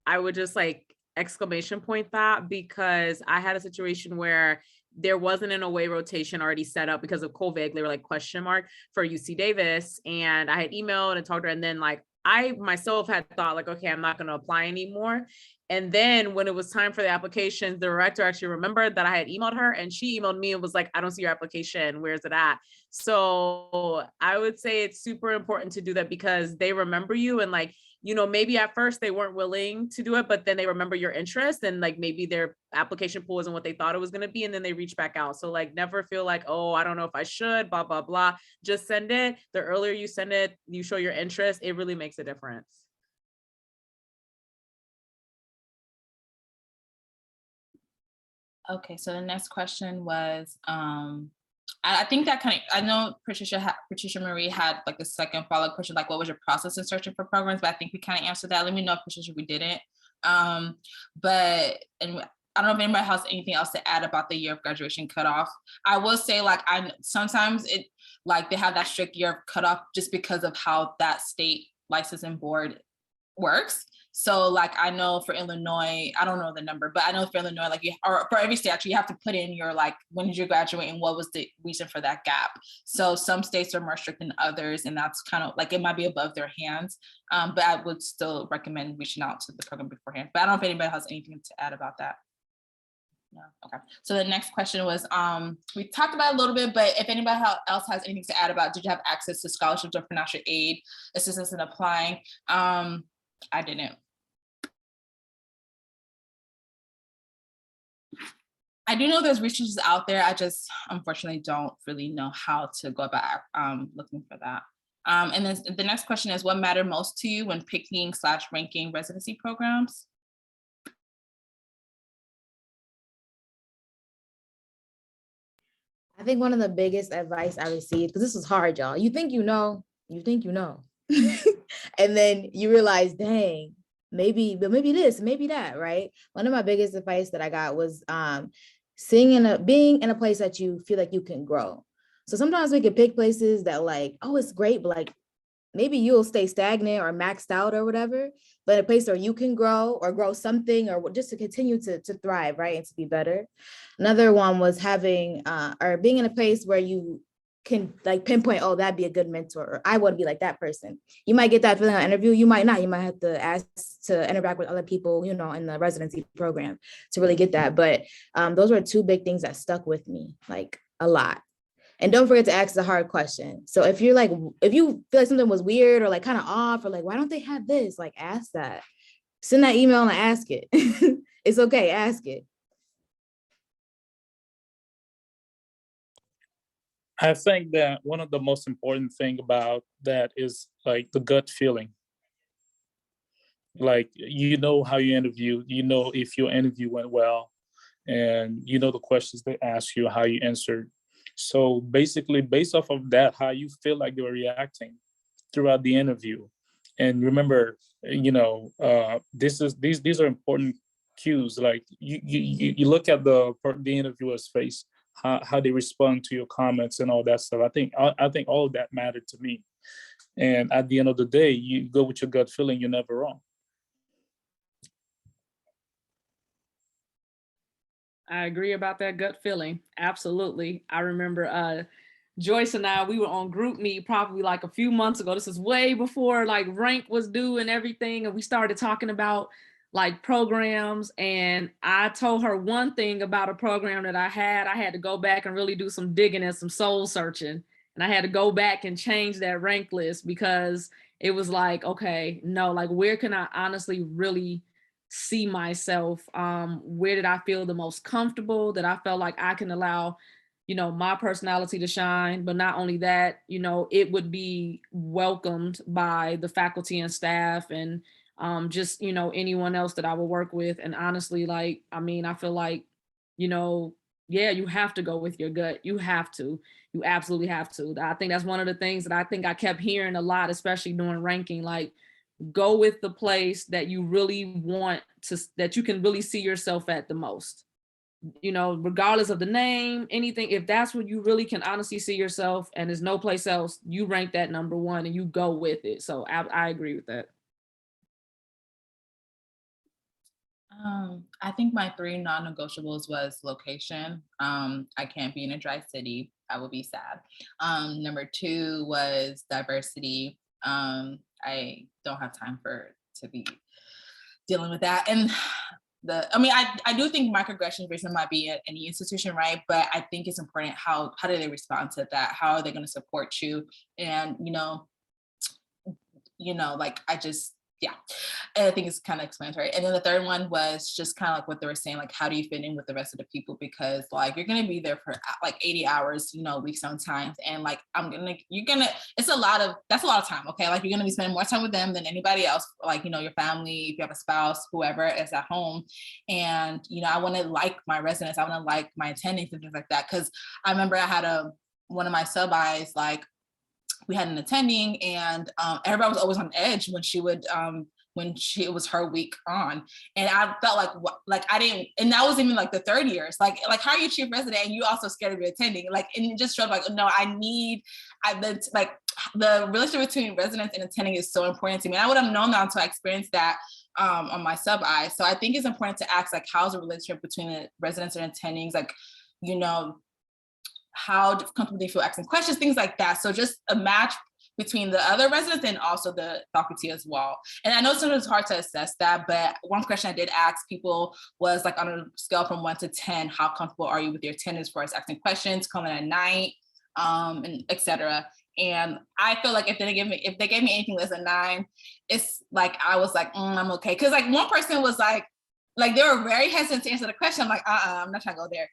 S4: I would just like exclamation point that, because I had a situation where there wasn't an away rotation already set up because of COVID. They were like question mark for UC Davis, and I had emailed and talked to her, and then like I myself had thought like, okay, I'm not going to apply anymore. And then when it was time for the applications, the director actually remembered that I had emailed her, and she emailed me and was like, I don't see your application. Where's it at? So I would say it's super important to do that, because they remember you, and like, maybe at first they weren't willing to do it, but then they remember your interest, and like maybe their application pool isn't what they thought it was going to be. And then they reach back out. So like, never feel like, oh, I don't know if I should, blah, blah, blah. Just send it. The earlier you send it, you show your interest, it really makes a difference.
S1: Okay, so the next question was, I think that I know Patricia Marie had like the second follow-up question, like what was your process in searching for programs? But I think we kind of answered that. Let me know if Patricia, we didn't. And I don't know if anybody has anything else to add about the year of graduation cutoff. I will say like sometimes it like they have that strict year of cutoff just because of how that state licensing board works. So like I know for Illinois, I don't know the number, but I know for Illinois, like or for every state, actually you have to put in your like when did you graduate and what was the reason for that gap. So some states are more strict than others, and that's kind of like it might be above their hands. But I would still recommend reaching out to the program beforehand. But I don't know if anybody has anything to add about that. No. Okay. So the next question was, we talked about it a little bit, but if anybody else has anything to add about, did you have access to scholarships or financial aid assistance in applying? I didn't. I do know there's resources out there. I just unfortunately don't really know how to go about looking for that. And then the next question is, what mattered most to you when picking / ranking residency programs?
S2: I think one of the biggest advice I received, because this was hard, y'all. You think you know. And then you realize, dang, maybe this, maybe that, right? One of my biggest advice that I got was being in a place that you feel like you can grow. So sometimes we can pick places that like, oh, it's great, but like maybe you'll stay stagnant or maxed out or whatever, but a place where you can grow or grow something or just to continue to thrive, right? And to be better. Another one was having or being in a place where you can like pinpoint, oh, that'd be a good mentor, or I want to be like that person. You might get that feeling on an interview, you might not. You might have to ask to interact with other people, in the residency program to really get that. But those were 2 big things that stuck with me like a lot. And don't forget to ask the hard question. So if you feel like something was weird or like kind of off or like, why don't they have this? Like ask that. Send that email and ask it. It's okay, ask it.
S3: I think that one of the most important thing about that is like the gut feeling. Like, how you interview, if your interview went well, and the questions they ask you, how you answered. So basically, based off of that, how you feel like they were reacting throughout the interview. And remember, these are important cues. Like you look at the interviewer's face, how they respond to your comments and all that stuff. I think all of that mattered to me. And at the end of the day, you go with your gut feeling, you're never wrong.
S5: I agree about that gut feeling. Absolutely. I remember Joyce and I, we were on group meet probably like a few months ago. This is way before like rank was due and everything. And we started talking about like programs. And I told her one thing about a program that I had to go back and really do some digging and some soul searching. And I had to go back and change that rank list because it was like, okay, no, like where can I honestly really see myself? Where did I feel the most comfortable, that I felt like I can allow, you know, my personality to shine, but not only that, you know, it would be welcomed by the faculty and staff and just, you know, anyone else that I would work with. And honestly, like, I mean, I feel like, you know, yeah, you have to go with your gut. You have to. You absolutely have to. I think that's one of the things that I think I kept hearing a lot, especially during ranking, like, go with the place that you really want to, that you can really see yourself at the most, you know, regardless of the name, anything. If that's where you really can honestly see yourself and there's no place else, you rank that number one and you go with it. So I agree with that.
S1: I think my 3 non-negotiables was location. I can't be in a dry city. I will be sad. Number 2 was diversity. I don't have time to be dealing with that. And I do think microaggressions racism might be at any institution, right? But I think it's important how do they respond to that? How are they going to support you? And like yeah, and I think it's kind of explanatory. And then the third one was just kind of like what they were saying, like how do you fit in with the rest of the people? Because like you're gonna be there for like 80 hours, a week sometimes, and like that's a lot of time. Okay, like you're gonna be spending more time with them than anybody else, like your family, if you have a spouse, whoever is at home. And I want to like my residents, I want to like my attendings and things like that. Because I remember I had one of my sub-Is, like we had an attending, and everybody was always on edge when she would it was her week on, and I felt like I didn't, and that was even like the third years, like how are you chief resident and you also scared of your attending, like, and it just showed like, no, the relationship between residents and attending is so important to me. And I would have known that until I experienced that on my sub-I. So I think it's important to ask, like, how's the relationship between the residents and attendings, like, how comfortable they feel asking questions, things like that. So just a match between the other residents and also the faculty as well. And I know sometimes it's hard to assess that, but one question I did ask people was, like, on a scale from 1 to 10, how comfortable are you with your attendance for us asking questions, coming at night, and et cetera. And I feel like if they gave me anything less than 9, it's like, I was like, I'm okay. Cause like one person was like they were very hesitant to answer the question. I'm like, I'm not trying to go there.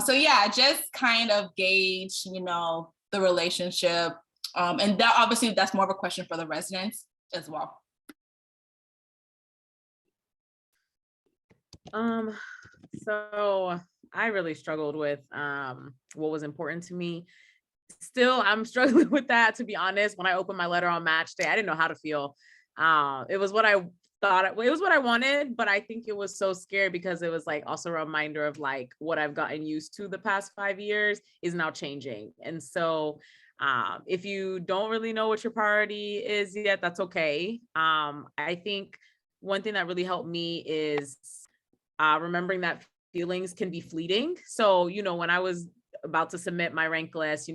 S1: So yeah, just kind of gauge, the relationship. And that obviously that's more of a question for the residents as well.
S4: So I really struggled with what was important to me. Still, I'm struggling with that, to be honest. When I opened my letter on match day, I didn't know how to feel. It was what I thought, it was what I wanted, but I think it was so scary because it was like also a reminder of like what I've gotten used to the past 5 years is now changing. And so if you don't really know what your priority is yet, that's okay. I think one thing that really helped me is remembering that feelings can be fleeting. So, when I was about to submit my rank list,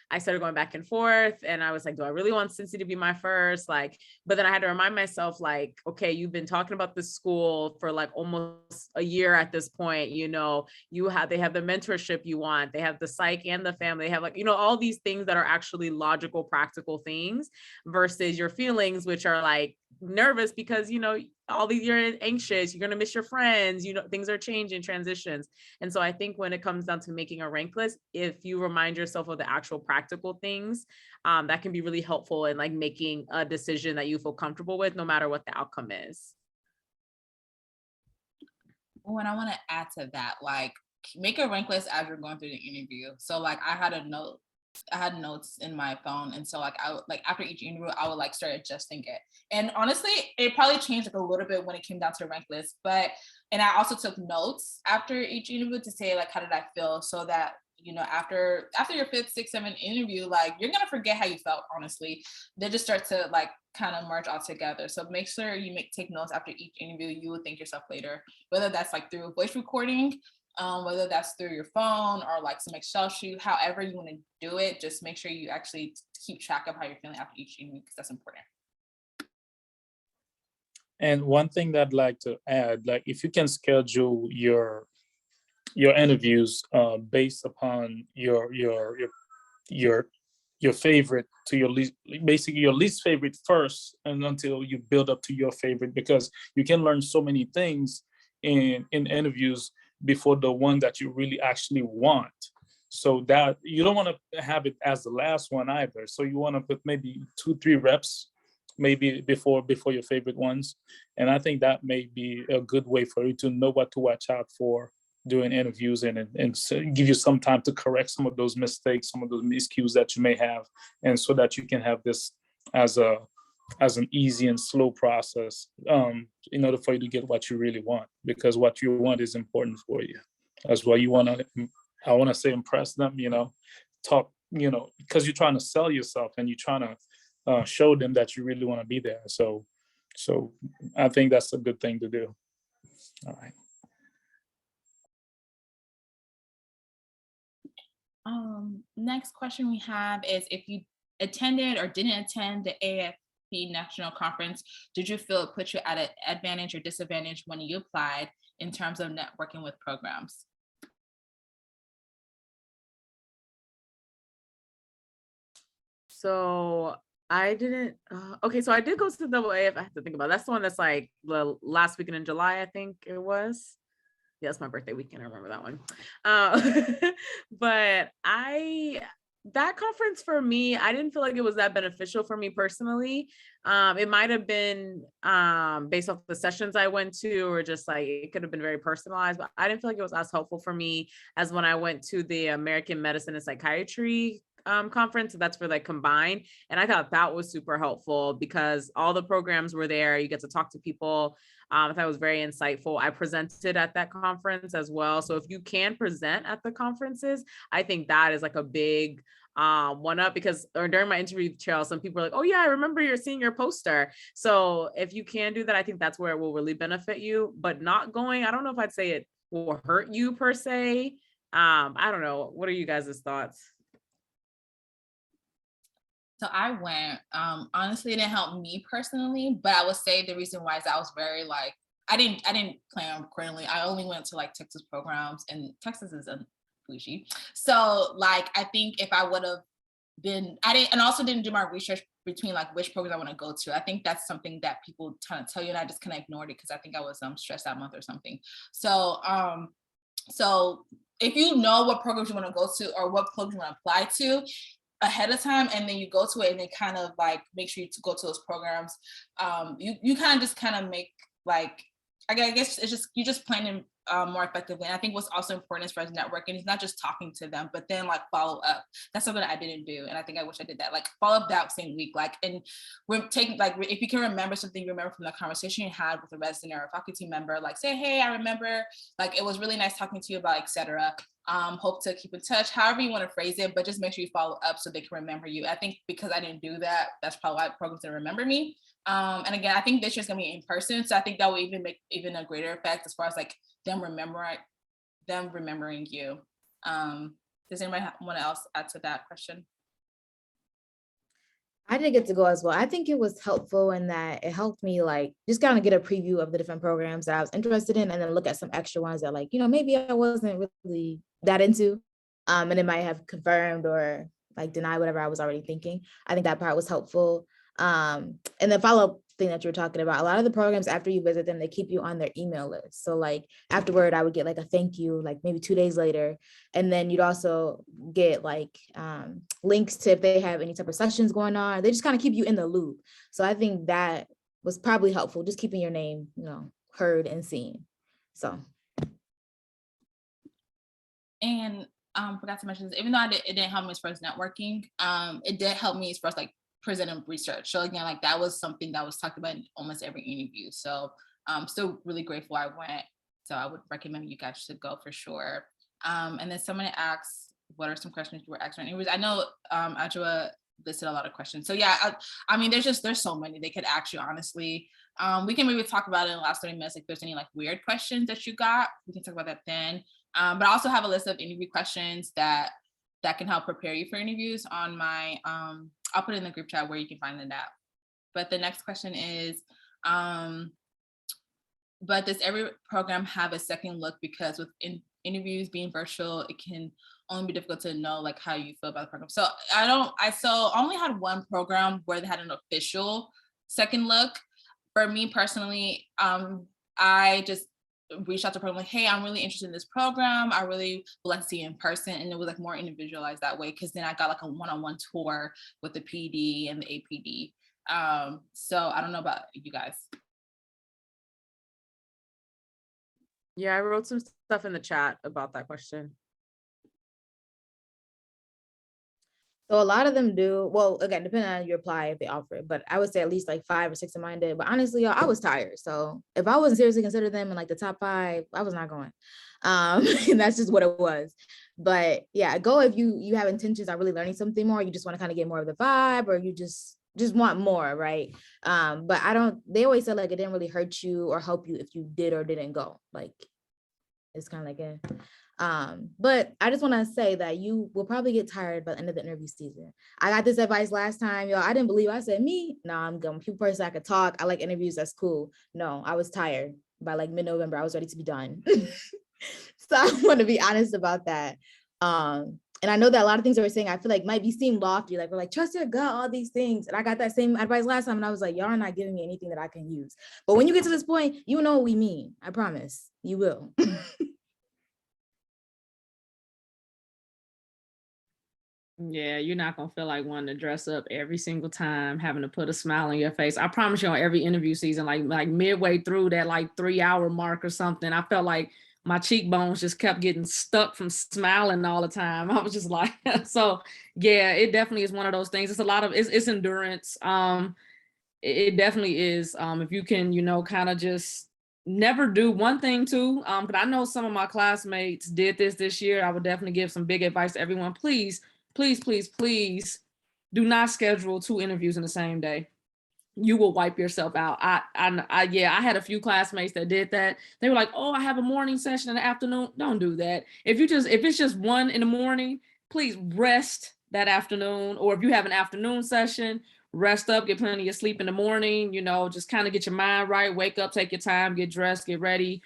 S4: I started going back and forth, and I was like, do I really want Cincy to be my first? Like, but then I had to remind myself, like, okay, you've been talking about this school for like almost a year at this point. They have the mentorship you want, they have the psych and the family, they have like, all these things that are actually logical, practical things versus your feelings, which are like nervous because, all these, you're anxious, you're going to miss your friends, things are changing, transitions. And so I think when it comes down to making a rank list, if you remind yourself of the actual practical things, that can be really helpful in like making a decision that you feel comfortable with, no matter what the outcome is.
S1: Oh, and I want to add to that, like, make a rank list as you're going through the interview. So like I had notes in my phone, and so like after each interview I would like start adjusting it. And honestly, it probably changed like a little bit when it came down to rank list, and I also took notes after each interview to say like how did I feel, so that you know, after your 5th, 6th, 7th interview, like you're gonna forget how you felt, honestly. They just start to like kind of merge all together. So make sure you take notes after each interview. You will thank yourself later, whether that's like through a voice recording, whether that's through your phone or like some Excel sheet, however you want to do it, just make sure you actually keep track of how you're feeling after each interview, because that's important.
S3: And one thing that I'd like to add, like if you can schedule your interviews based upon your favorite to your least, basically your least favorite first, and until you build up to your favorite, because you can learn so many things in interviews before the one that you really actually want. So that you don't want to have it as the last one either. So you want to put maybe 2-3 reps maybe before your favorite ones. And I think that may be a good way for you to know what to watch out for during interviews, and so give you some time to correct some of those mistakes, some of those miscues that you may have, and so that you can have this as an easy and slow process in order for you to get what you really want, because what you want is important for you. That's why you want to, I want to say, impress them, you know, talk, you know, because you're trying to sell yourself and you're trying to show them that you really want to be there. So I think that's a good thing to do. All right.
S1: Next question we have is, if you attended or didn't attend the AFP National Conference, did you feel it put you at an advantage or disadvantage when you applied in terms of networking with programs?
S4: So I didn't, okay, so I did go to the AAF. I have to think about it. That's the one that's like the last weekend in July, I think it was. Yeah, it's my birthday weekend. I remember that one. But that conference for me, I didn't feel like it was that beneficial for me personally. It might have been based off the sessions I went to, or just like it could have been very personalized, but I didn't feel like it was as helpful for me as when I went to the American Medicine and Psychiatry conference. So that's for like combined. And I thought that was super helpful because all the programs were there. You get to talk to people. I thought it was very insightful. I presented at that conference as well. So if you can present at the conferences, I think that is like a big one up, because during my interview trail, some people are like, oh yeah, I remember you're seeing your poster. So if you can do that, I think that's where it will really benefit you. But not going, I don't know if I'd say it will hurt you per se. I don't know. What are you guys' thoughts?
S1: So I went, honestly, it didn't help me personally, but I would say the reason why is I was very like, I didn't plan accordingly. I only went to like Texas programs, and Texas is a bougie. So like, I think if I would have been, and also didn't do my research between like which programs I want to go to. I think that's something that people kind of tell you, and I just kind of ignored it because I think I was stressed that month or something. So, so if you know what programs you want to go to or what programs you want to apply to ahead of time, and then you go to it and they kind of like make sure you to go to those programs, you kind of just kind of make like, I guess it's just, you just planning more effectively. And I think what's also important as far as networking is not just talking to them, but then like follow up. That's something that I didn't do, and I think I wish I did that. Like follow up that same week, like, and we're taking like, if you can remember something you remember from the conversation you had with a resident or a faculty member, like say, hey, I remember, like it was really nice talking to you about, etc. Hope to keep in touch, however you want to phrase it, but just make sure you follow up so they can remember you. I think because I didn't do that, that's probably why programs didn't remember me. And again, I think this year's gonna be in person, so I think that will even make even a greater effect as far as like them remembering you. Does anybody want to else add to that question?
S2: I did get to go as well. I think it was helpful in that it helped me like just kind of get a preview of the different programs that I was interested in, and then look at some extra ones that like, you know, maybe I wasn't really that into. And it might have confirmed or like denied whatever I was already thinking. I think that part was helpful. And the follow-up thing that you're talking about, a lot of the programs after you visit them, they keep you on their email list. So like afterward, I would get like a thank you, like maybe 2 days later. And then you'd also get like links to if they have any type of sessions going on. They just kind of keep you in the loop. So I think that was probably helpful, just keeping your name, you know, heard and seen. So.
S1: And forgot to mention this, even though it didn't help me as far as networking, it did help me as far as like presenting research. So again, like that was something that was talked about in almost every interview. So I'm still really grateful I went. So I would recommend you guys to go for sure. And then someone asks, what are some questions you were asking? It was, I know Adjoa listed a lot of questions. So yeah, I mean, there's so many they could ask you, honestly. We can maybe talk about it in the last 30 minutes if there's any like weird questions that you got. We can talk about that then. But I also have a list of interview questions that can help prepare you for interviews on my, I'll put it in the group chat where you can find it at. But the next question is, but does every program have a second look? Because with interviews being virtual, it can only be difficult to know like how you feel about the program. So I only had one program where they had an official second look. For me personally, I just reached out to the program like, hey, I'm really interested in this program. I really would like to see it in person. And it was like more individualized that way, because then I got like a one-on-one tour with the PD and the APD. So I don't know about you guys.
S4: Yeah, I wrote some stuff in the chat about that question.
S2: So a lot of them do, well, again, depending on your apply if they offer it, but I would say at least like 5 or 6 of mine did. But honestly, y'all, I was tired. So if I wasn't seriously consider them in like the top 5, I was not going. And that's just what it was. But yeah, go if you have intentions of really learning something more, you just want to kind of get more of the vibe, or you just want more, right? But they always said like it didn't really hurt you or help you if you did or didn't go. Like it's kind of like but I just want to say that you will probably get tired by the end of the interview season. I got this advice last time, y'all. I didn't believe it. I said, me? No, I'm good. I'm a people person. I could talk. I like interviews. That's cool. No, I was tired by like mid-November. I was ready to be done. So I want to be honest about that. And I know that a lot of things that we're saying, I feel like might be seem lofty. Like we're like, trust your gut, all these things. And I got that same advice last time. And I was like, y'all are not giving me anything that I can use. But when you get to this point, you know what we mean. I promise you will.
S5: Yeah, you're not gonna feel like wanting to dress up every single time, having to put a smile on your face. I promise you, on every interview season, like midway through that like 3-hour mark or something, I felt like my cheekbones just kept getting stuck from smiling all the time. I was just like, so yeah, it definitely is one of those things. It's a lot of it's endurance. It definitely is. If you can, kind of just never do one thing too. But I know some of my classmates did this year. I would definitely give some big advice to everyone. Please do not schedule 2 interviews in the same day. You will wipe yourself out. I had a few classmates that did that. They were like, oh, I have a morning session in the afternoon. Don't do that. If it's just one in the morning, please rest that afternoon. Or if you have an afternoon session, rest up, get plenty of sleep in the morning, just kind of get your mind right, wake up, take your time, get dressed, get ready.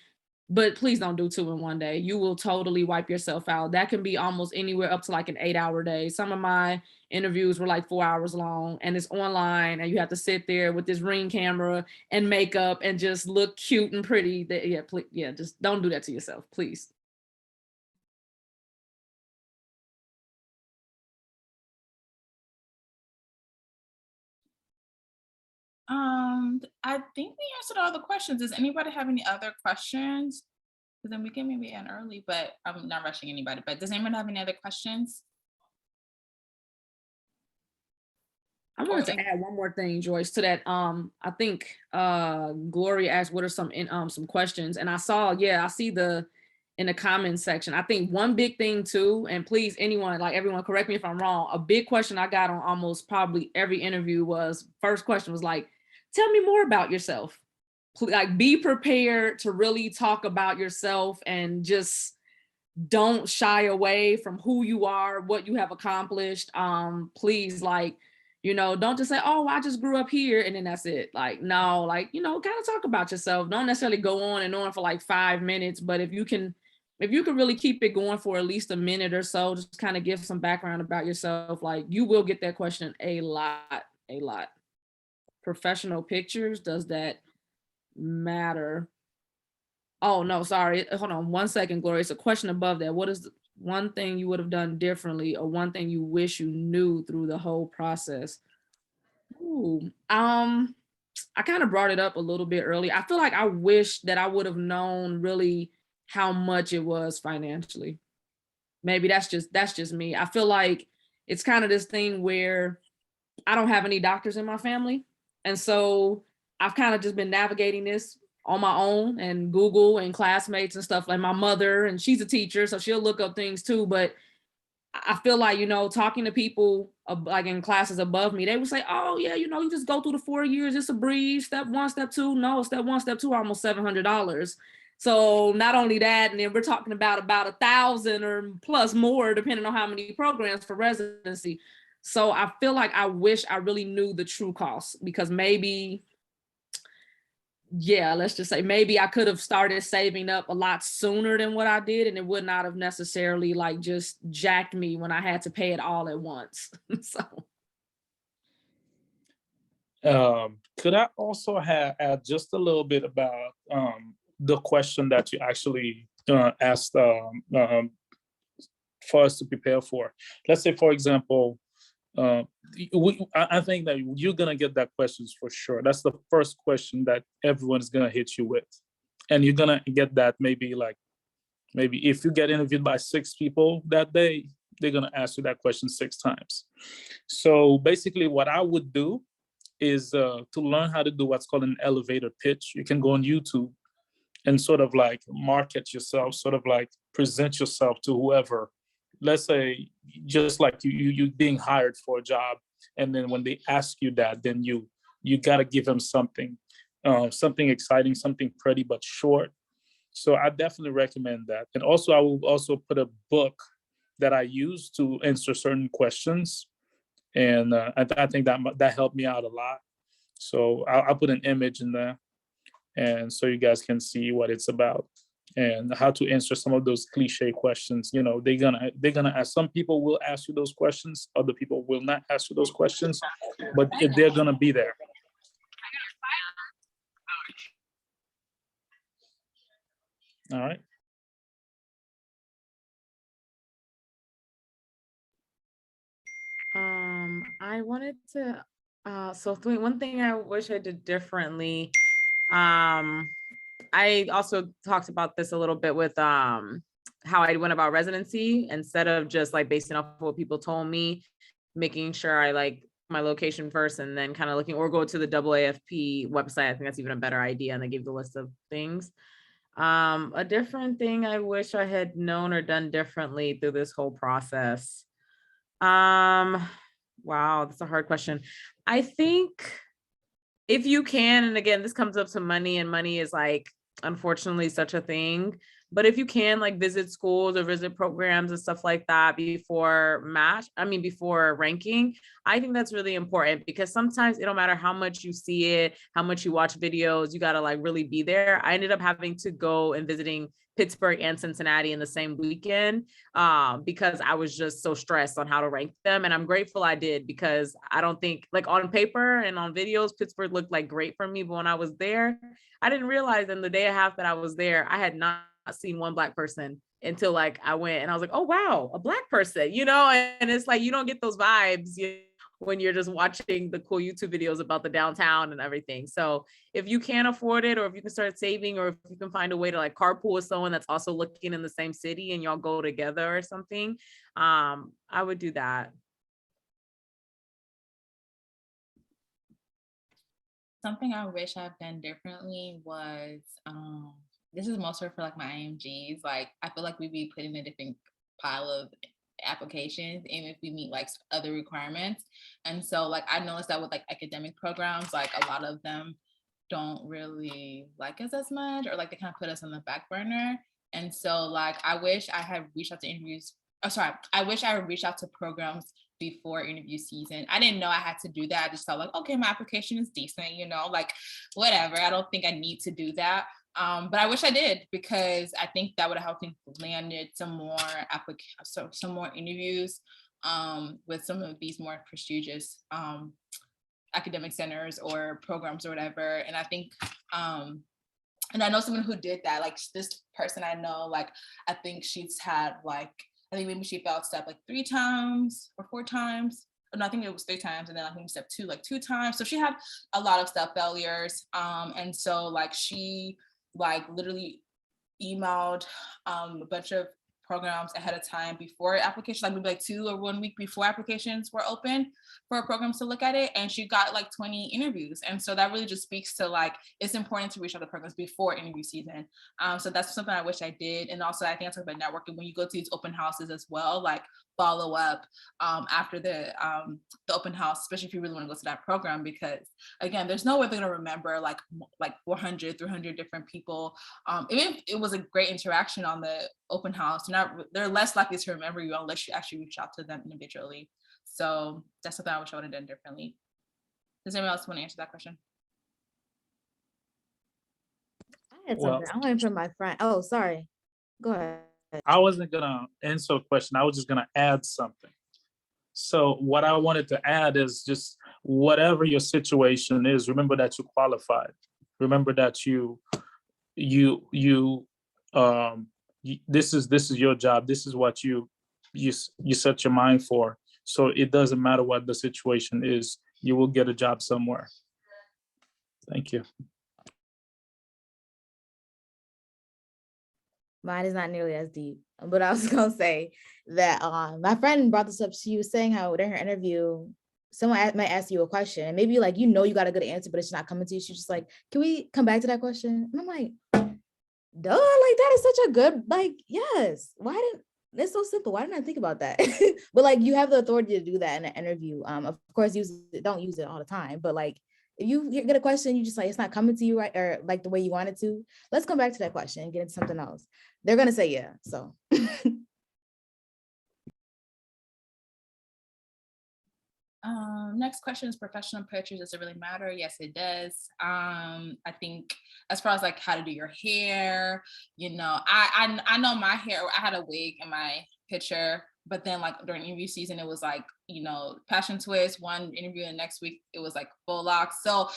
S5: But please don't do 2 in one day. You will totally wipe yourself out. That can be almost anywhere up to like an 8-hour day. Some of my interviews were like 4 hours long, and it's online, and you have to sit there with this Ring camera and makeup and just look cute and pretty. Just don't do that to yourself, please.
S1: I think we answered all the questions. Does anybody have any other questions? Because then we can maybe end early, but I'm not rushing anybody. But does anyone have any other questions?
S5: I wanted to add one more thing, Joyce, to that. I think Gloria asked what are some questions, and I see in the comments section. I think one big thing too, and please everyone correct me if I'm wrong, a big question I got on almost probably every interview first question was like, tell me more about yourself. Like, be prepared to really talk about yourself, and just don't shy away from who you are, what you have accomplished. Please, don't just say, oh, I just grew up here and then that's it. Like, no, kind of talk about yourself. Don't necessarily go on and on for like 5 minutes, but if you can really keep it going for at least a minute or so, just kind of give some background about yourself. Like, you will get that question a lot. Professional pictures, does that matter? Oh, no, sorry. Hold on 1 second, Gloria. It's a question above that. What is one thing you would have done differently, or one thing you wish you knew through the whole process? Ooh, I kind of brought it up a little bit early. I feel like I wish that I would have known really how much it was financially. Maybe that's just me. I feel like it's kind of this thing where I don't have any doctors in my family. And so I've kind of just been navigating this on my own, and Google and classmates and stuff. Like my mother, and she's a teacher, so she'll look up things too. But I feel like, you know, talking to people like in classes above me, they would say, oh yeah, you know, you just go through the 4 years, it's a breeze, step one, step two. No, step one, step two, almost $700. So not only that, and then we're talking about 1,000 or plus more, depending on how many programs for residency. So I feel like I wish I really knew the true cost, because maybe, yeah, let's just say maybe I could have started saving up a lot sooner than what I did, and it would not have necessarily like just jacked me when I had to pay it all at once. So
S3: could I also add just a little bit about the question that you actually asked for us to prepare for? Let's say, for example, I think that you're gonna get that questions for sure. That's the first question that everyone's gonna hit you with, and you're gonna get that maybe if you get interviewed by 6 people that day, they're gonna ask you that question 6 times. So basically, what I would do is to learn how to do what's called an elevator pitch. You can go on YouTube and sort of like market yourself, sort of like present yourself to whoever. Let's say just like you being hired for a job, and then when they ask you that, then you got to give them something, something exciting, something pretty but short. So I definitely recommend that. And also I will also put a book that I use to answer certain questions, and I think that helped me out a lot. So I'll put an image in there, and so you guys can see what it's about and how to answer some of those cliche questions. You know, they're gonna ask. Some people will ask you those questions, other people will not ask you those questions, but they're gonna be there. All right.
S4: I wanted to, so one thing I wish I did differently. I also talked about this a little bit with how I went about residency, instead of just like basing off what people told me, making sure I like my location first and then kind of looking, or go to the AAFP website. I think that's even a better idea. And they gave the list of things. A different thing I wish I had known or done differently through this whole process. Wow, that's a hard question. I think if you can, and again, this comes up to money, and money is like, unfortunately, such a thing. But if you can like visit schools or visit programs and stuff like that before before ranking, I think that's really important, because sometimes it don't matter how much you see it, how much you watch videos, you got to like really be there. I ended up having to go and visiting Pittsburgh and Cincinnati in the same weekend because I was just so stressed on how to rank them. And I'm grateful I did, because I don't think like on paper and on videos, Pittsburgh looked like great for me. But when I was there, I didn't realize in the day and a half that I was there, I had not seen one Black person until like I went and I was like, oh, wow, a Black person, you know? And it's like, you don't get those vibes, when you're just watching the cool YouTube videos about the downtown and everything. So if you can afford it, or if you can start saving, or if you can find a way to like carpool with someone that's also looking in the same city and y'all go together or something, I would do that.
S1: Something I wish I've done differently was, this is mostly for like my IMGs. Like, I feel like we'd be put in a different pile of applications, and if we meet like other requirements. And so like I noticed that with like academic programs, like a lot of them don't really like us as much, or like they kind of put us on the back burner. And so like I wish I had reached out to interviews. I wish I would reach out to programs before interview season. I didn't know I had to do that. I just thought like, okay, my application is decent, like whatever. I don't think I need to do that. But I wish I did, because I think that would have helped me landed some more some more interviews with some of these more prestigious academic centers or programs or whatever. And I think and I know someone who did that. Like this person I know, like I think she's had like, I think maybe she failed step like 3 times or 4 times. No, I think it was 3 times, and then I think step 2 like 2 times. So she had a lot of step failures. And so like she like literally emailed a bunch of programs ahead of time before application, like maybe like 2 or 1 week before applications were open for programs to look at it, and she got like 20 interviews. And so that really just speaks to like it's important to reach out to programs before interview season. So that's something I wish I did. And also I think I talked about networking when you go to these open houses as well, like follow up after the open house, especially if you really want to go to that program, because again, there's no way they're gonna remember like 400, 300 different people. Even if it was a great interaction on the open house, they're less likely to remember you unless you actually reach out to them individually. So that's something I wish I would have done differently. Does anyone else want to answer that question?
S2: I had
S3: Well,
S2: something. I went from my friend. Oh, sorry. Go ahead.
S3: I wasn't gonna answer a question. I was just gonna add something. So what I wanted to add is just whatever your situation is, remember that you qualified. Remember that this is your job. This is what you set your mind for. So it doesn't matter what the situation is, you will get a job somewhere. Thank you.
S2: Mine is not nearly as deep, but I was gonna say that my friend brought this up. She was saying how during her interview, someone might ask you a question, and maybe like you got a good answer, but it's not coming to you. She's just like, "Can we come back to that question?" And I'm like, "Duh!" Like that is such a good yes. Why didn't it's so simple? Why didn't I think about that? But like you have the authority to do that in an interview. Of course, don't use it all the time, but like if you get a question, you just like it's not coming to you right or like the way you want it to. Let's come back to that question and get into something else. They're gonna say yeah. So
S1: next question is professional pictures. Does it really matter? Yes, it does. I think as far as like how to do your hair, I know my hair, I had a wig in my picture, but then like during interview season, it was like, passion twist, one interview and next week it was like full locks. So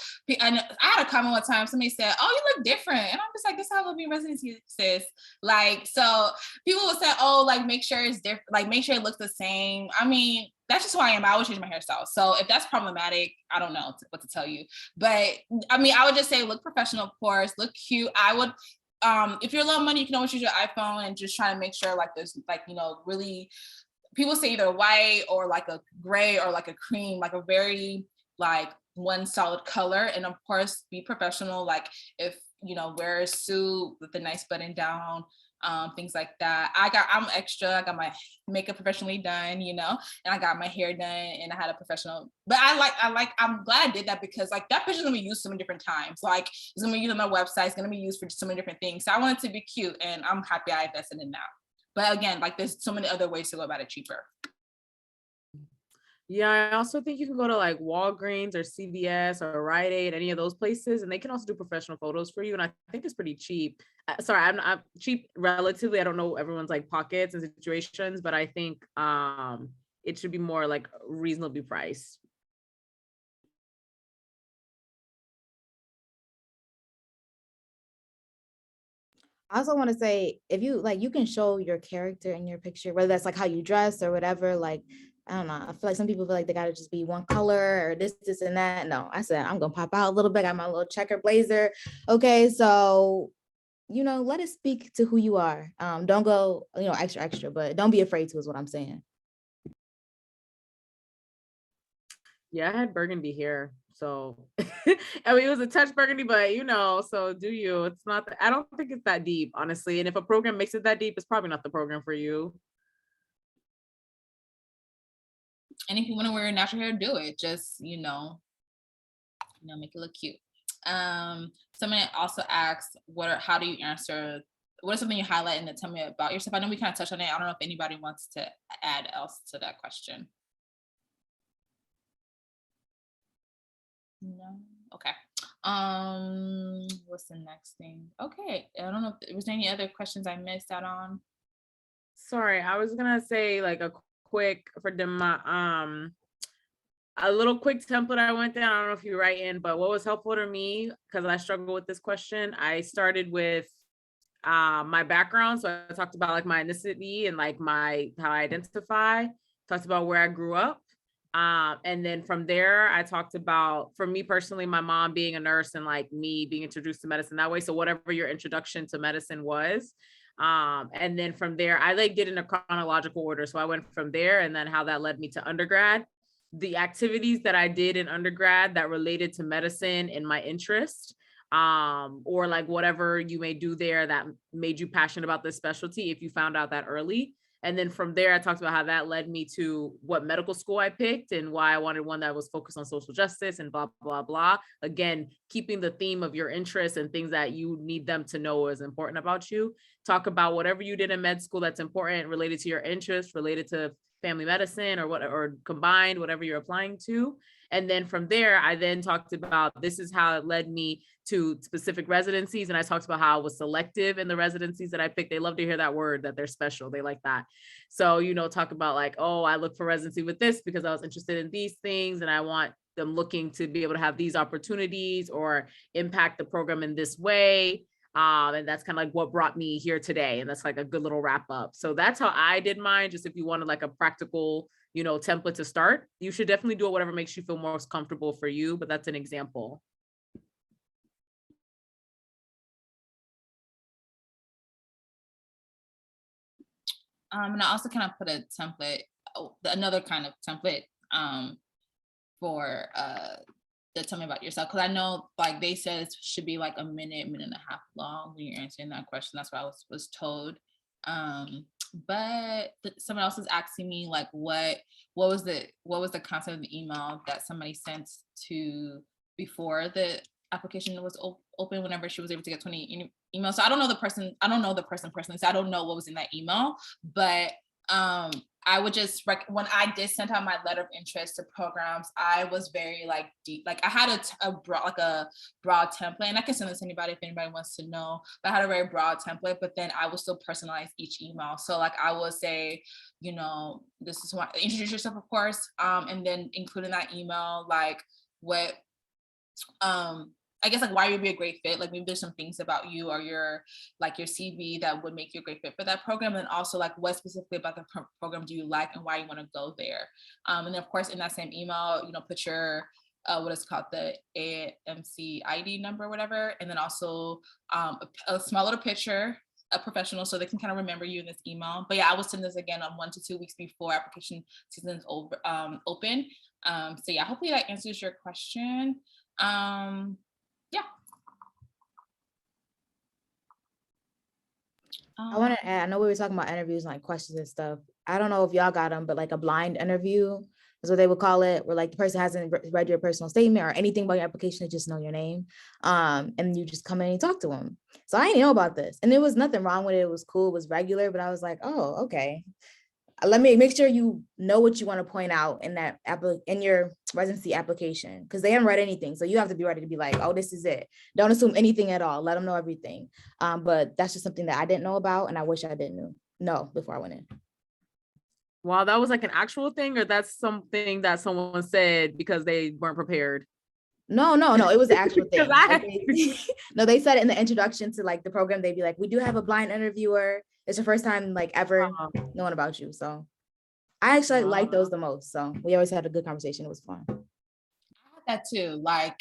S1: I had a comment one time, somebody said, "Oh, you look different." And I'm just like, this is how living residency, sis. Like, so people would say, "Oh, like make sure it's different, like make sure it looks the same." I mean, that's just who I am. I always change my hairstyle. So if that's problematic, I don't know what to tell you. But I mean, I would just say look professional, of course, look cute. I would, if you're low money, you can always use your iPhone and just try to make sure like there's like, really, people say either white or like a gray or like a cream, like a very like one solid color. And of course, be professional. Like if, wear a suit with a nice button down, things like that. I'm extra. I got my makeup professionally done, and I got my hair done, and I had a professional. But I'm glad I did that because like that picture's gonna be used so many different times. Like it's gonna be used on my website. It's gonna be used for so many different things. So I want it to be cute, and I'm happy I invested in that. But again, like there's so many other ways to go about it cheaper.
S4: Yeah, I also think you can go to like Walgreens or CVS or Rite Aid, any of those places, and they can also do professional photos for you. And I think it's pretty cheap. Sorry, I'm cheap relatively. I don't know everyone's like pockets and situations, but I think it should be more like reasonably priced.
S2: I also want to say, if you like, you can show your character in your picture, whether that's like how you dress or whatever. Like, I don't know. I feel like some people feel like they gotta just be one color or this, and that. No, I said I'm gonna pop out a little bit. Got my little checker blazer. Okay, so let it speak to who you are. Don't go, extra, but don't be afraid to is what I'm saying.
S4: Yeah, I had burgundy hair. So I mean, it was a touch burgundy, but so do you. It's not, I don't think it's that deep, honestly. And if a program makes it that deep, it's probably not the program for you.
S1: And if you want to wear natural hair, do it. Just, make it look cute. Someone also asked, how do you answer, what is something you highlight and then tell me about yourself? I know we kind of touched on it. I don't know if anybody wants to add else to that question. No. Okay. What's the next thing? Okay. I don't know if was there any other questions I missed out on.
S4: Sorry, I was gonna say like a quick for a little quick template I went down. I don't know if you write in, but what was helpful to me, because I struggle with this question, I started with my background. So I talked about like my ethnicity and like how I identify, talked about where I grew up. And then from there, I talked about, for me personally, my mom being a nurse and like me being introduced to medicine that way. So whatever your introduction to medicine was. And then from there, I like did in a chronological order. So I went from there and then how that led me to undergrad, the activities that I did in undergrad that related to medicine and my interest, or like whatever you may do there that made you passionate about this specialty if you found out that early. And then from there, I talked about how that led me to what medical school I picked and why I wanted one that was focused on social justice and blah, blah, blah. Again, keeping the theme of your interests and things that you need them to know is important about you. Talk about whatever you did in med school that's important related to your interests, related to family medicine or what, or combined, whatever you're applying to. And then from there, I then talked about this is how it led me to specific residencies. And I talked about how I was selective in the residencies that I picked. They love to hear that word, that they're special. They like that. So, you know, talk about like, oh, I look for residency with this because I was interested in these things and I want them looking to be able to have these opportunities or impact the program in this way. And that's kind of like what brought me here today. And that's like a good little wrap up. So that's how I did mine. Just if you wanted like a practical, you know, template to start, you should definitely do it, whatever makes you feel most comfortable for you. But that's an example.
S1: And I also kind of put a template, another kind of template for tell me about yourself, because I know like they said it should be like a minute and a half long when you're answering that question. That's what I was told. But someone else is asking me like what was the content of the email that somebody sent to before the application was open, whenever she was able to get 20 emails. So I don't know the person personally, so I don't know what was in that email, but I would just when I did send out my letter of interest to programs, I was very like deep, like I had a broad template, and I can send this to anybody if anybody wants to know, but I had a very broad template, but then I will still personalize each email. So like I will say, you know, this is what, introduce yourself, of course, and then include in that email like what I guess like why you'd be a great fit, like maybe there's some things about you or your CV that would make you a great fit for that program, and also like what specifically about the program do you like and why you want to go there. And then of course in that same email, you know, put your what is called the ABFMP ID number or whatever, and then also a small little picture, a professional, so they can kind of remember you in this email. But yeah, I will send this again on 1 to 2 weeks before application season is open. So yeah, hopefully that answers your question. Yeah.
S2: I want to add, I know we were talking about interviews and like questions and stuff. I don't know if y'all got them, but like a blind interview is what they would call it, where like the person hasn't read your personal statement or anything about your application, they just know your name. And you just come in and talk to them. So I didn't know about this. And there was nothing wrong with it. It was cool, it was regular, but I was like, oh, okay. Let me make sure you know what you want to point out in that in your residency application, because they haven't read anything. So you have to be ready to be like, oh, this is it. Don't assume anything at all. Let them know everything. But that's just something that I didn't know about, and I wish I didn't know before I went in.
S4: Wow, that was like an actual thing, or that's something that someone said because they weren't prepared?
S2: No, it was the actual thing. No, they said it in the introduction to like the program. They'd be like, we do have a blind interviewer. It's your first time like ever knowing about you. So I actually like those the most. So we always had a good conversation. It was fun.
S1: I had that too, like,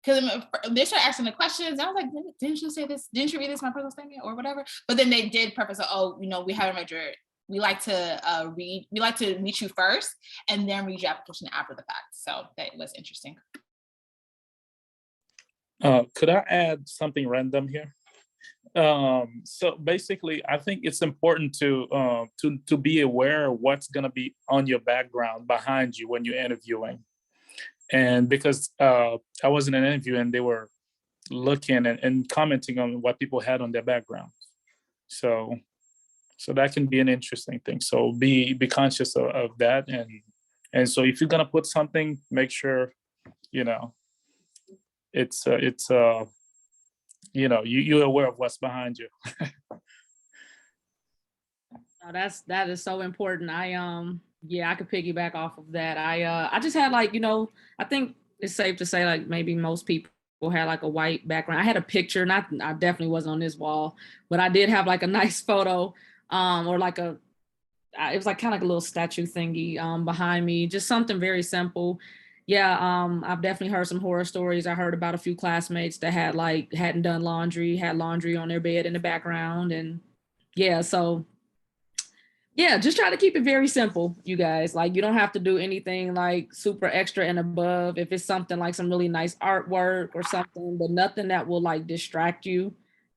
S1: because they started asking the questions. I was like, didn't you say this? Didn't you read this my personal statement or whatever? But then they did preface, oh, you know, we haven't read your, we like to meet you first and then read your application after the fact. So that was interesting.
S3: Could I add something random here? So basically, I think it's important to be aware of what's going to be on your background behind you when you're interviewing. And because I was in an interview and they were looking and commenting on what people had on their background. So that can be an interesting thing. So be conscious of that. And so if you're going to put something, make sure, you know, it's you know, you're aware of what's behind you.
S5: Oh, that is so important. Yeah, I could piggyback off of that. I just had like, you know, I think it's safe to say like maybe most people had like a white background. I had a picture, I definitely wasn't on this wall, but I did have like a nice photo, or like it was like kind of like a little statue thingy behind me, just something very simple. Yeah, I've definitely heard some horror stories. I heard about a few classmates that hadn't done laundry, had laundry on their bed in the background. And yeah, so yeah, just try to keep it very simple, you guys. Like you don't have to do anything like super extra and above. If it's something like some really nice artwork or something, but nothing that will like distract you.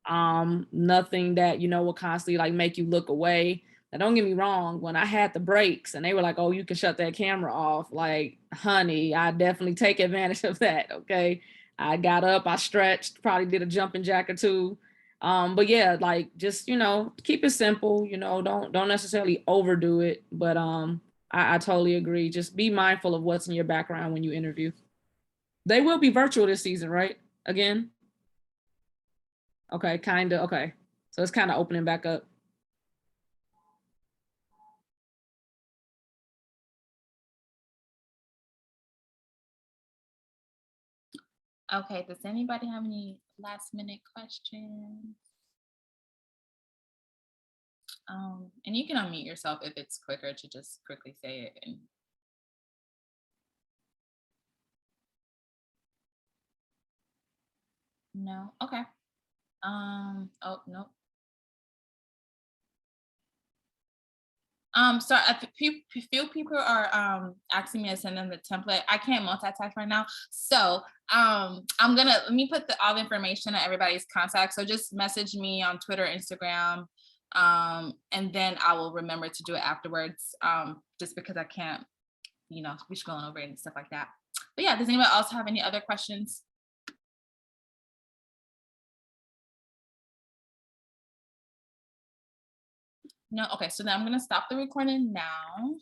S5: Nothing that, you know, will constantly like make you look away. Now, don't get me wrong, when I had the breaks and they were like, oh, you can shut that camera off, like, honey, I definitely take advantage of that, okay? I got up, I stretched, probably did a jumping jack or two. But yeah, like, just, keep it simple, don't necessarily overdo it. But I totally agree. Just be mindful of what's in your background when you interview. They will be virtual this season, right? Again? Okay, kind of, okay. So it's kind of opening back up.
S1: Okay, does anybody have any last minute questions? And you can unmute yourself if it's quicker to just quickly say it. No, okay. Oh, no. So a few people are asking me to send them the template. I can't multitask right now. So let me put all the information on everybody's contact. So just message me on Twitter, Instagram, and then I will remember to do it afterwards. Just because I can't, be scrolling over it and stuff like that. But yeah, does anyone else have any other questions? No, okay, so then I'm gonna stop the recording now.